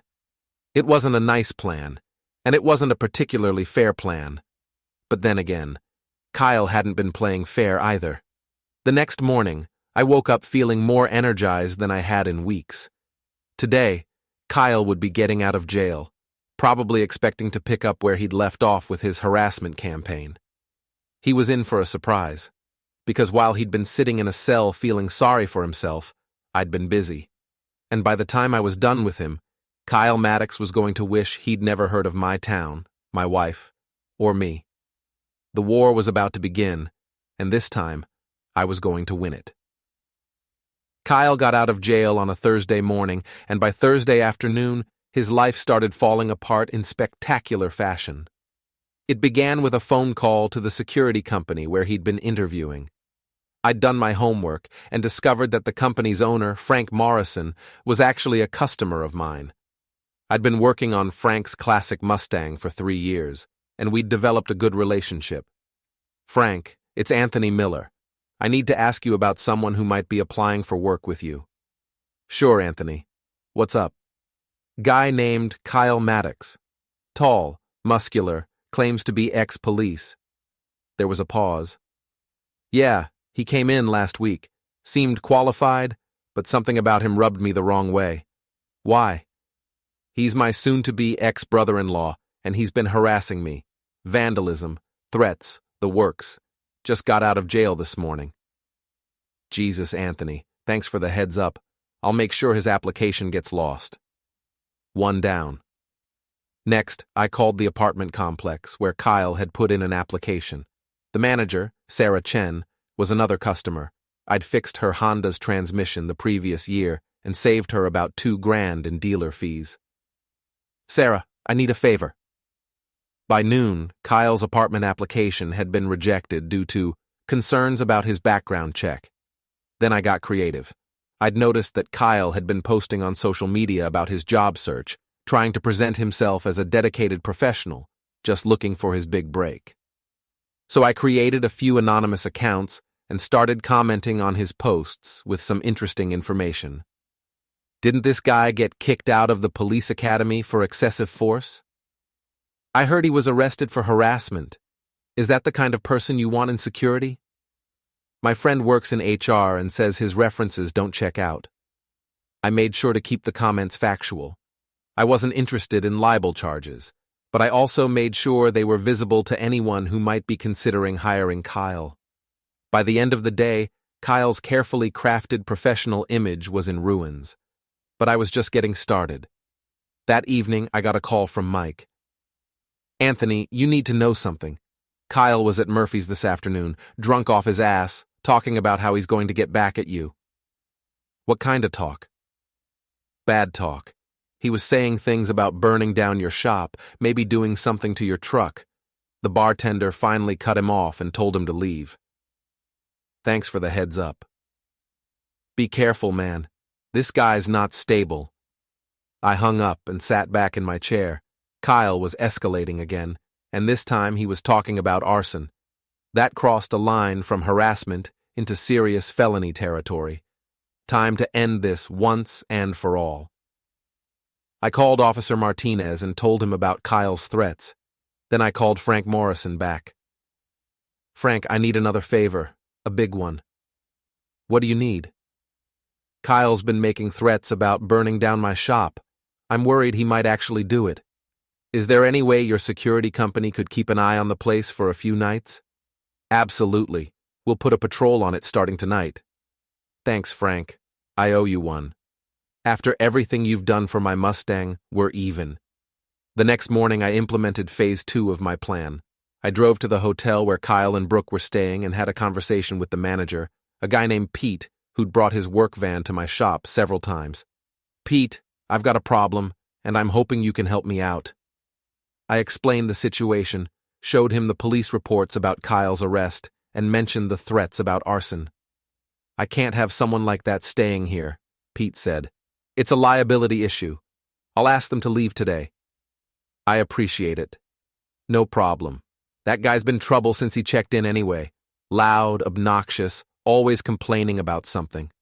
It wasn't a nice plan, and it wasn't a particularly fair plan. But then again, Kyle hadn't been playing fair either. The next morning, I woke up feeling more energized than I had in weeks. Today, Kyle would be getting out of jail, probably expecting to pick up where he'd left off with his harassment campaign. He was in for a surprise, because while he'd been sitting in a cell feeling sorry for himself, I'd been busy. And by the time I was done with him, Kyle Maddox was going to wish he'd never heard of my town, my wife, or me. The war was about to begin, and this time, I was going to win it. Kyle got out of jail on a Thursday morning, and by Thursday afternoon, his life started falling apart in spectacular fashion. It began with a phone call to the security company where he'd been interviewing. I'd done my homework and discovered that the company's owner, Frank Morrison, was actually a customer of mine. I'd been working on Frank's classic Mustang for 3 years, and we'd developed a good relationship. "Frank, it's Anthony Miller. I need to ask you about someone who might be applying for work with you." "Sure, Anthony. What's up?" "Guy named Kyle Maddox. Tall, muscular, claims to be ex-police." There was a pause. "Yeah, he came in last week. Seemed qualified, but something about him rubbed me the wrong way." "Why?" "He's my soon-to-be ex-brother-in-law, and he's been harassing me. Vandalism, threats, the works. Just got out of jail this morning." "Jesus, Anthony, thanks for the heads up. I'll make sure his application gets lost." One down. Next, I called the apartment complex where Kyle had put in an application. The manager, Sarah Chen, was another customer. I'd fixed her Honda's transmission the previous year and saved her about $2,000 in dealer fees. "Sarah, I need a favor." By noon, Kyle's apartment application had been rejected due to concerns about his background check. Then I got creative. I'd noticed that Kyle had been posting on social media about his job search, trying to present himself as a dedicated professional, just looking for his big break. So I created a few anonymous accounts and started commenting on his posts with some interesting information. Didn't this guy get kicked out of the police academy for excessive force? I heard he was arrested for harassment. Is that the kind of person you want in security? My friend works in HR and says his references don't check out. I made sure to keep the comments factual. I wasn't interested in libel charges, but I also made sure they were visible to anyone who might be considering hiring Kyle. By the end of the day, Kyle's carefully crafted professional image was in ruins. But I was just getting started. That evening, I got a call from Mike. "Anthony, you need to know something. Kyle was at Murphy's this afternoon, drunk off his ass, talking about how he's going to get back at you." "What kind of talk?" "Bad talk. He was saying things about burning down your shop, maybe doing something to your truck. The bartender finally cut him off and told him to leave." "Thanks for the heads up." "Be careful, man. This guy's not stable." I hung up and sat back in my chair. Kyle was escalating again, and this time he was talking about arson. That crossed a line from harassment into serious felony territory. Time to end this once and for all. I called Officer Martinez and told him about Kyle's threats. Then I called Frank Morrison back. "Frank, I need another favor, a big one." "What do you need?" "Kyle's been making threats about burning down my shop. I'm worried he might actually do it. Is there any way your security company could keep an eye on the place for a few nights?" "Absolutely. We'll put a patrol on it starting tonight." "Thanks, Frank. I owe you one. After everything you've done for my Mustang, we're even." The next morning, I implemented phase 2 of my plan. I drove to the hotel where Kyle and Brooke were staying and had a conversation with the manager, a guy named Pete, who'd brought his work van to my shop several times. "Pete, I've got a problem, and I'm hoping you can help me out." I explained the situation, showed him the police reports about Kyle's arrest, and mentioned the threats about arson. "I can't have someone like that staying here," Pete said. "It's a liability issue. I'll ask them to leave today." "I appreciate it." "No problem. That guy's been trouble since he checked in anyway. Loud, obnoxious, always complaining about something."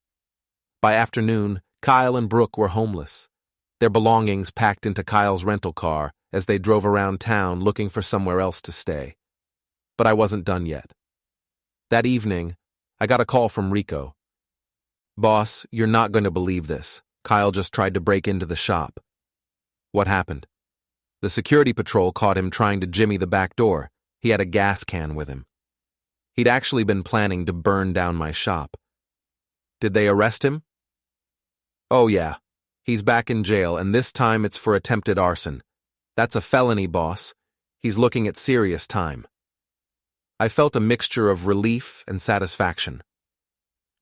By afternoon, Kyle and Brooke were homeless. Their belongings packed into Kyle's rental car as they drove around town looking for somewhere else to stay. But I wasn't done yet. That evening, I got a call from Rico. "Boss, you're not going to believe this. Kyle just tried to break into the shop." "What happened?" "The security patrol caught him trying to jimmy the back door. He had a gas can with him. He'd actually been planning to burn down my shop." "Did they arrest him?" "Oh yeah. He's back in jail, and this time it's for attempted arson. That's a felony, boss. He's looking at serious time. I felt a mixture of relief and satisfaction.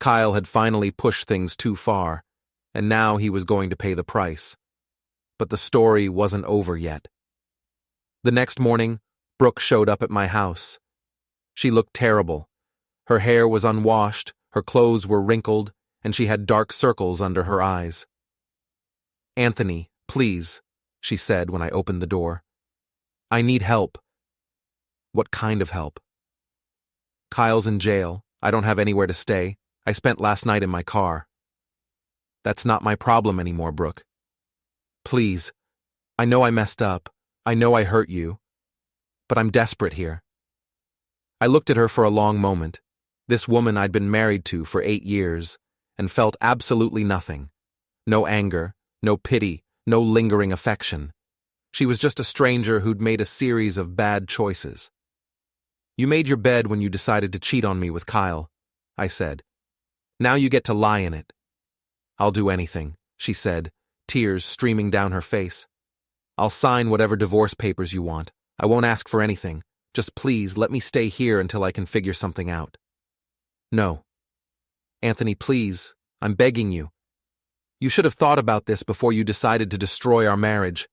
Kyle had finally pushed things too far, and now he was going to pay the price. But the story wasn't over yet. The next morning, Brooke showed up at my house. She looked terrible. Her hair was unwashed, her clothes were wrinkled, and she had dark circles under her eyes. "Anthony, please," she said when I opened the door. "I need help." "What kind of help?" "Kyle's in jail. I don't have anywhere to stay. I spent last night in my car." "That's not my problem anymore, Brooke. Please. I know I messed up. I know I hurt you. But I'm desperate here." I looked at her for a long moment, this woman I'd been married to for 8 years, and felt absolutely nothing. No anger, no pity, no lingering affection. She was just a stranger who'd made a series of bad choices. "You made your bed when you decided to cheat on me with Kyle," I said. "Now you get to lie in it." "I'll do anything," she said, tears streaming down her face. "I'll sign whatever divorce papers you want. I won't ask for anything. Just please let me stay here until I can figure something out." "No. Anthony, please, I'm begging you. You should have thought about this before you decided to destroy our marriage.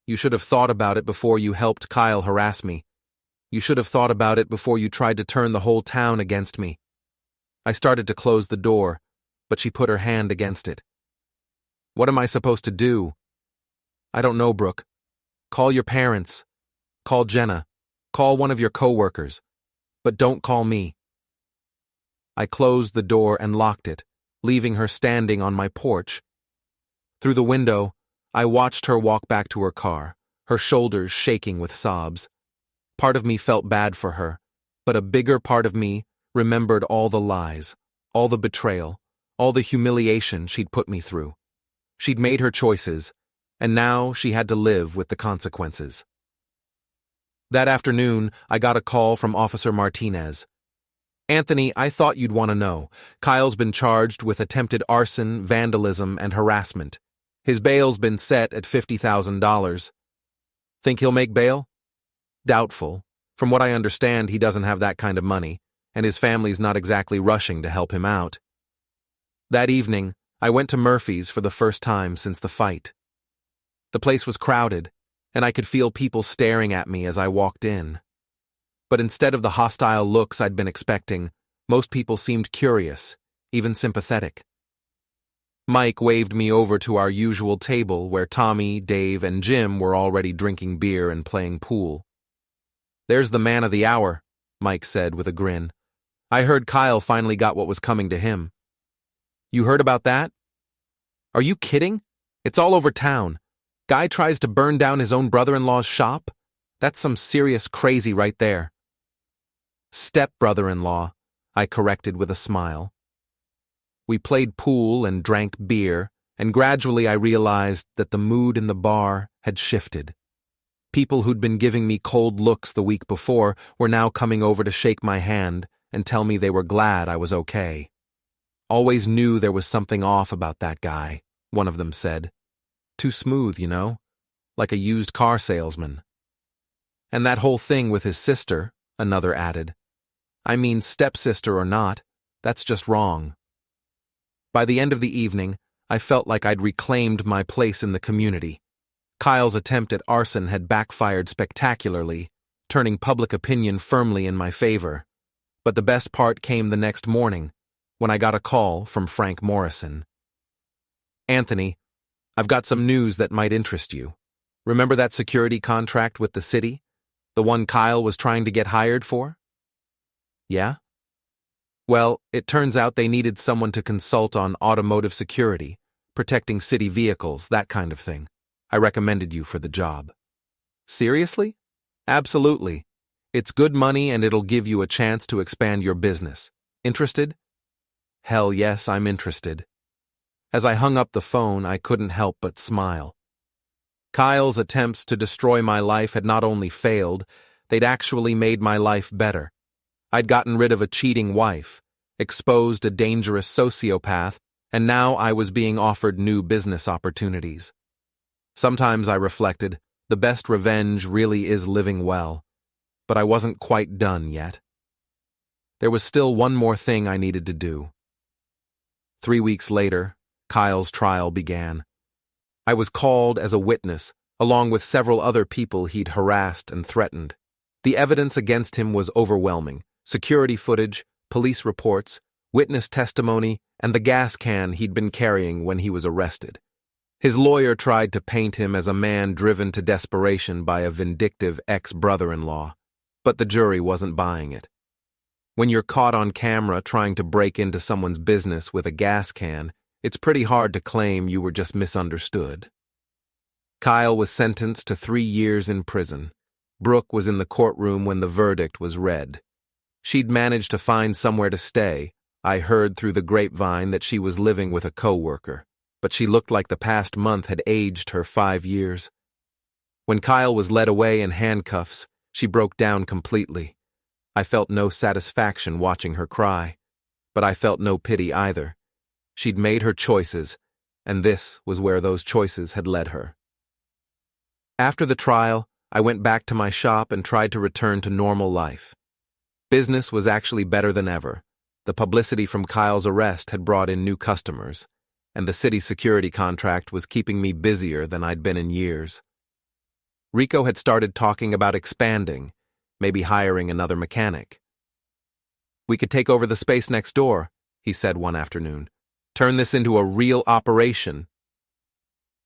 You should have thought about it before you helped Kyle harass me. You should have thought about it before you tried to turn the whole town against me." I started to close the door, but she put her hand against it. "What am I supposed to do?" "I don't know, Brooke. Call your parents. Call Jenna. Call one of your coworkers. But don't call me." I closed the door and locked it, leaving her standing on my porch. Through the window, I watched her walk back to her car, her shoulders shaking with sobs. Part of me felt bad for her, but a bigger part of me remembered all the lies, all the betrayal, all the humiliation she'd put me through. She'd made her choices, and now she had to live with the consequences. That afternoon, I got a call from Officer Martinez. "Anthony, I thought you'd want to know. Kyle's been charged with attempted arson, vandalism, and harassment. His bail's been set at $50,000. Think he'll make bail?" "Doubtful. From what I understand, he doesn't have that kind of money, and his family's not exactly rushing to help him out." That evening, I went to Murphy's for the first time since the fight. The place was crowded, and I could feel people staring at me as I walked in. But instead of the hostile looks I'd been expecting, most people seemed curious, even sympathetic. Mike waved me over to our usual table where Tommy, Dave, and Jim were already drinking beer and playing pool. "There's the man of the hour," Mike said with a grin. "I heard Kyle finally got what was coming to him." "You heard about that?" "Are you kidding? It's all over town. Guy tries to burn down his own brother-in-law's shop? That's some serious crazy right there." "Step-brother-in-law," I corrected with a smile. We played pool and drank beer, and gradually I realized that the mood in the bar had shifted. People who'd been giving me cold looks the week before were now coming over to shake my hand and tell me they were glad I was okay. "Always knew there was something off about that guy," one of them said. "Too smooth, you know, like a used car salesman." "And that whole thing with his sister," another added. "I mean, stepsister or not, that's just wrong." By the end of the evening, I felt like I'd reclaimed my place in the community. Kyle's attempt at arson had backfired spectacularly, turning public opinion firmly in my favor. But the best part came the next morning, when I got a call from Frank Morrison. "Anthony, I've got some news that might interest you. Remember that security contract with the city? The one Kyle was trying to get hired for?" "Yeah?" "Well, it turns out they needed someone to consult on automotive security, protecting city vehicles, that kind of thing. I recommended you for the job." "Seriously?" "Absolutely. It's good money and it'll give you a chance to expand your business. Interested?" "Hell yes, I'm interested." As I hung up the phone, I couldn't help but smile. Kyle's attempts to destroy my life had not only failed, they'd actually made my life better. I'd gotten rid of a cheating wife, exposed a dangerous sociopath, and now I was being offered new business opportunities. Sometimes I reflected, the best revenge really is living well, but I wasn't quite done yet. There was still one more thing I needed to do. 3 weeks later, Kyle's trial began. I was called as a witness, along with several other people he'd harassed and threatened. The evidence against him was overwhelming: security footage, police reports, witness testimony, and the gas can he'd been carrying when he was arrested. His lawyer tried to paint him as a man driven to desperation by a vindictive ex-brother-in-law, but the jury wasn't buying it. When you're caught on camera trying to break into someone's business with a gas can, it's pretty hard to claim you were just misunderstood. Kyle was sentenced to 3 years in prison. Brooke was in the courtroom when the verdict was read. She'd managed to find somewhere to stay. I heard through the grapevine that she was living with a coworker, but she looked like the past month had aged her 5 years. When Kyle was led away in handcuffs, she broke down completely. I felt no satisfaction watching her cry, but I felt no pity either. She'd made her choices, and this was where those choices had led her. After the trial, I went back to my shop and tried to return to normal life. Business was actually better than ever. The publicity from Kyle's arrest had brought in new customers, and the city security contract was keeping me busier than I'd been in years. Rico had started talking about expanding, maybe hiring another mechanic. "We could take over the space next door," he said one afternoon. "Turn this into a real operation."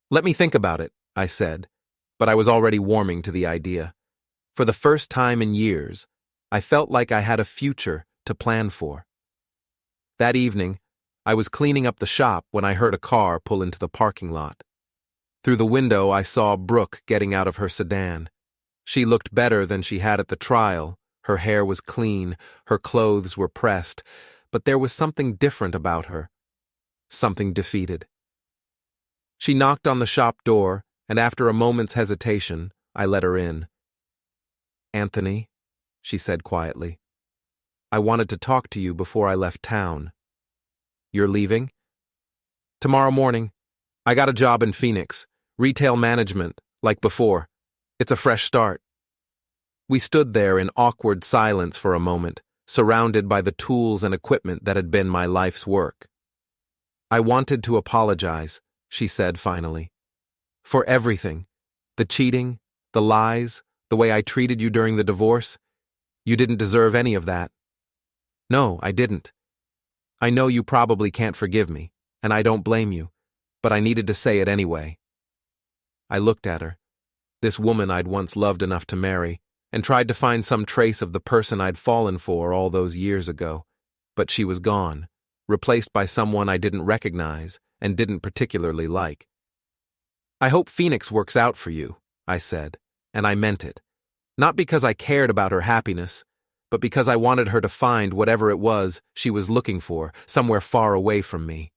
"Let me think about it," I said, but I was already warming to the idea. For the first time in years, I felt like I had a future to plan for. That evening, I was cleaning up the shop when I heard a car pull into the parking lot. Through the window, I saw Brooke getting out of her sedan. She looked better than she had at the trial. Her hair was clean, her clothes were pressed, but there was something different about her. Something defeated. She knocked on the shop door, and after a moment's hesitation, I let her in. "Anthony," she said quietly, "I wanted to talk to you before I left town." "You're leaving?" "Tomorrow morning. I got a job in Phoenix, retail management, like before. It's a fresh start." We stood there in awkward silence for a moment, surrounded by the tools and equipment that had been my life's work. "I wanted to apologize," she said finally. "For everything. The cheating, the lies, the way I treated you during the divorce. You didn't deserve any of that." "No, I didn't. I know you probably can't forgive me, and I don't blame you, but I needed to say it anyway." I looked at her, this woman I'd once loved enough to marry, and tried to find some trace of the person I'd fallen for all those years ago, but she was gone, replaced by someone I didn't recognize and didn't particularly like. "I hope Phoenix works out for you," I said, and I meant it. Not because I cared about her happiness, but because I wanted her to find whatever it was she was looking for, somewhere far away from me.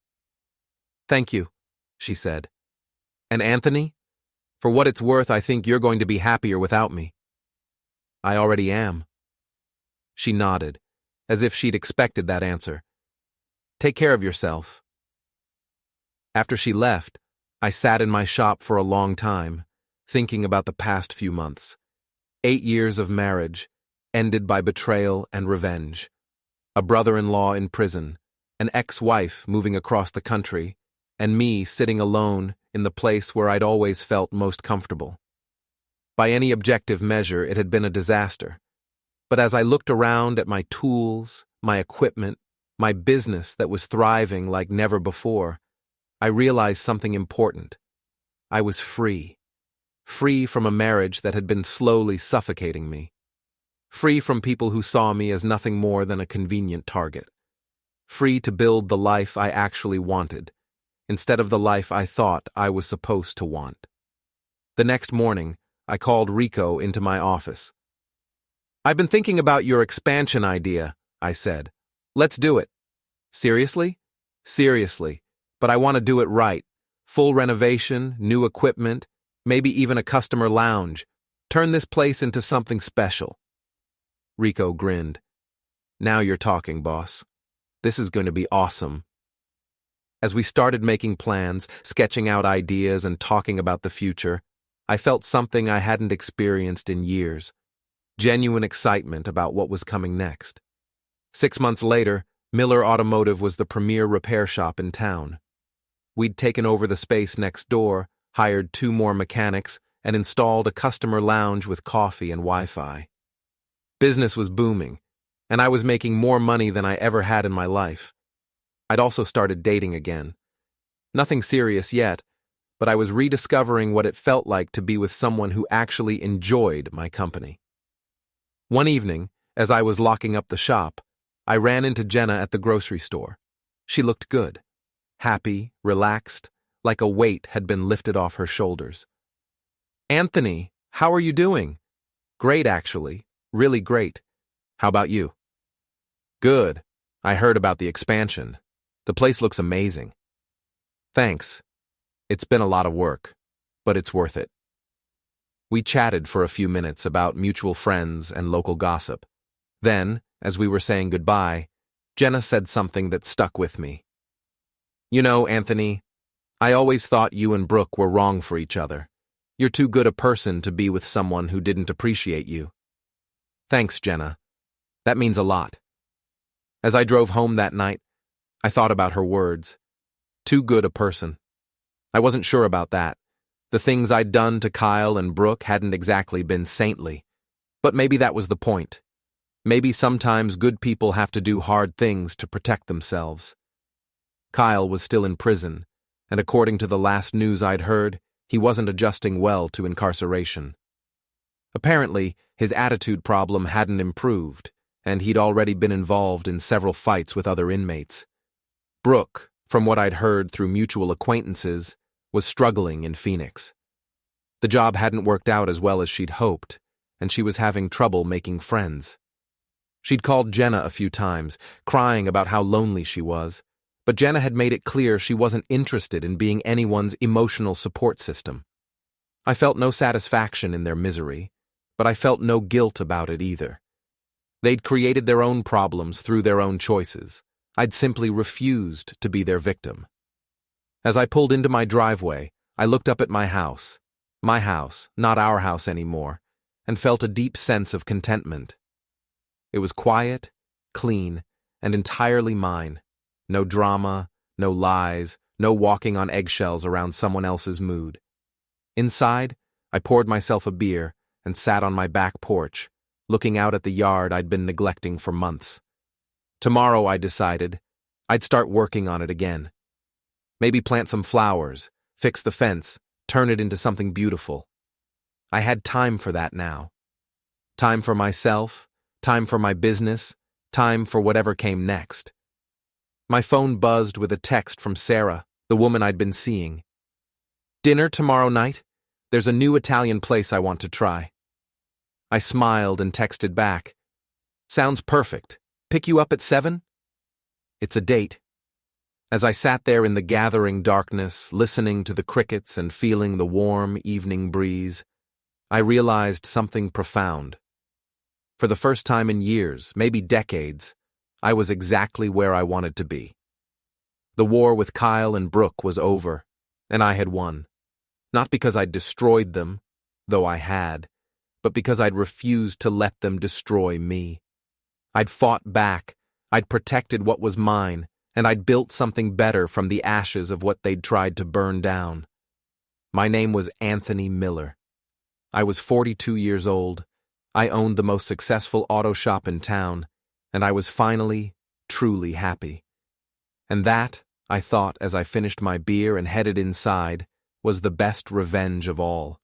"Thank you," she said. "And Anthony? For what it's worth, I think you're going to be happier without me." "I already am." She nodded, as if she'd expected that answer. "Take care of yourself." After she left, I sat in my shop for a long time, thinking about the past few months. 8 years of marriage, ended by betrayal and revenge. A brother-in-law in prison, an ex-wife moving across the country, and me sitting alone in the place where I'd always felt most comfortable. By any objective measure, it had been a disaster. But as I looked around at my tools, my equipment, my business that was thriving like never before, I realized something important. I was free. Free from a marriage that had been slowly suffocating me. Free from people who saw me as nothing more than a convenient target. Free to build the life I actually wanted, instead of the life I thought I was supposed to want. The next morning, I called Rico into my office. "I've been thinking about your expansion idea," I said. "Let's do it." "Seriously?" "Seriously. But I want to do it right. Full renovation, new equipment, maybe even a customer lounge. Turn this place into something special." Rico grinned. "Now you're talking, boss. This is going to be awesome." As we started making plans, sketching out ideas, and talking about the future, I felt something I hadn't experienced in years: genuine excitement about what was coming next. 6 months later, Miller Automotive was the premier repair shop in town. We'd taken over the space next door, hired 2 more mechanics, and installed a customer lounge with coffee and Wi-Fi. Business was booming, and I was making more money than I ever had in my life. I'd also started dating again. Nothing serious yet, but I was rediscovering what it felt like to be with someone who actually enjoyed my company. One evening, as I was locking up the shop, I ran into Jenna at the grocery store. She looked good, happy, relaxed, like a weight had been lifted off her shoulders. "Anthony, how are you doing?" "Great, actually. Really great. How about you?" "Good. I heard about the expansion. The place looks amazing." "Thanks. It's been a lot of work, but it's worth it." We chatted for a few minutes about mutual friends and local gossip. Then, as we were saying goodbye, Jenna said something that stuck with me. "You know, Anthony, I always thought you and Brooke were wrong for each other. You're too good a person to be with someone who didn't appreciate you." "Thanks, Jenna. That means a lot." As I drove home that night, I thought about her words. Too good a person. I wasn't sure about that. The things I'd done to Kyle and Brooke hadn't exactly been saintly. But maybe that was the point. Maybe sometimes good people have to do hard things to protect themselves. Kyle was still in prison, and according to the last news I'd heard, he wasn't adjusting well to incarceration. Apparently, his attitude problem hadn't improved, and he'd already been involved in several fights with other inmates. Brooke, from what I'd heard through mutual acquaintances, was struggling in Phoenix. The job hadn't worked out as well as she'd hoped, and she was having trouble making friends. She'd called Jenna a few times, crying about how lonely she was, but Jenna had made it clear she wasn't interested in being anyone's emotional support system. I felt no satisfaction in their misery, but I felt no guilt about it either. They'd created their own problems through their own choices. I'd simply refused to be their victim. As I pulled into my driveway, I looked up at my house, not our house anymore, and felt a deep sense of contentment. It was quiet, clean, and entirely mine. No drama, no lies, no walking on eggshells around someone else's mood. Inside, I poured myself a beer and sat on my back porch, looking out at the yard I'd been neglecting for months. Tomorrow, I decided, I'd start working on it again. Maybe plant some flowers, fix the fence, turn it into something beautiful. I had time for that now. Time for myself, time for my business, time for whatever came next. My phone buzzed with a text from Sarah, the woman I'd been seeing. "Dinner tomorrow night? There's a new Italian place I want to try." I smiled and texted back, "Sounds perfect. Pick you up at 7? It's a date." As I sat there in the gathering darkness, listening to the crickets and feeling the warm evening breeze, I realized something profound. For the first time in years, maybe decades, I was exactly where I wanted to be. The war with Kyle and Brooke was over, and I had won. Not because I'd destroyed them, though I had, but because I'd refused to let them destroy me. I'd fought back, I'd protected what was mine, and I'd built something better from the ashes of what they'd tried to burn down. My name was Anthony Miller. I was 42 years old. I owned the most successful auto shop in town, and I was finally, truly happy. And that, I thought as I finished my beer and headed inside, was the best revenge of all.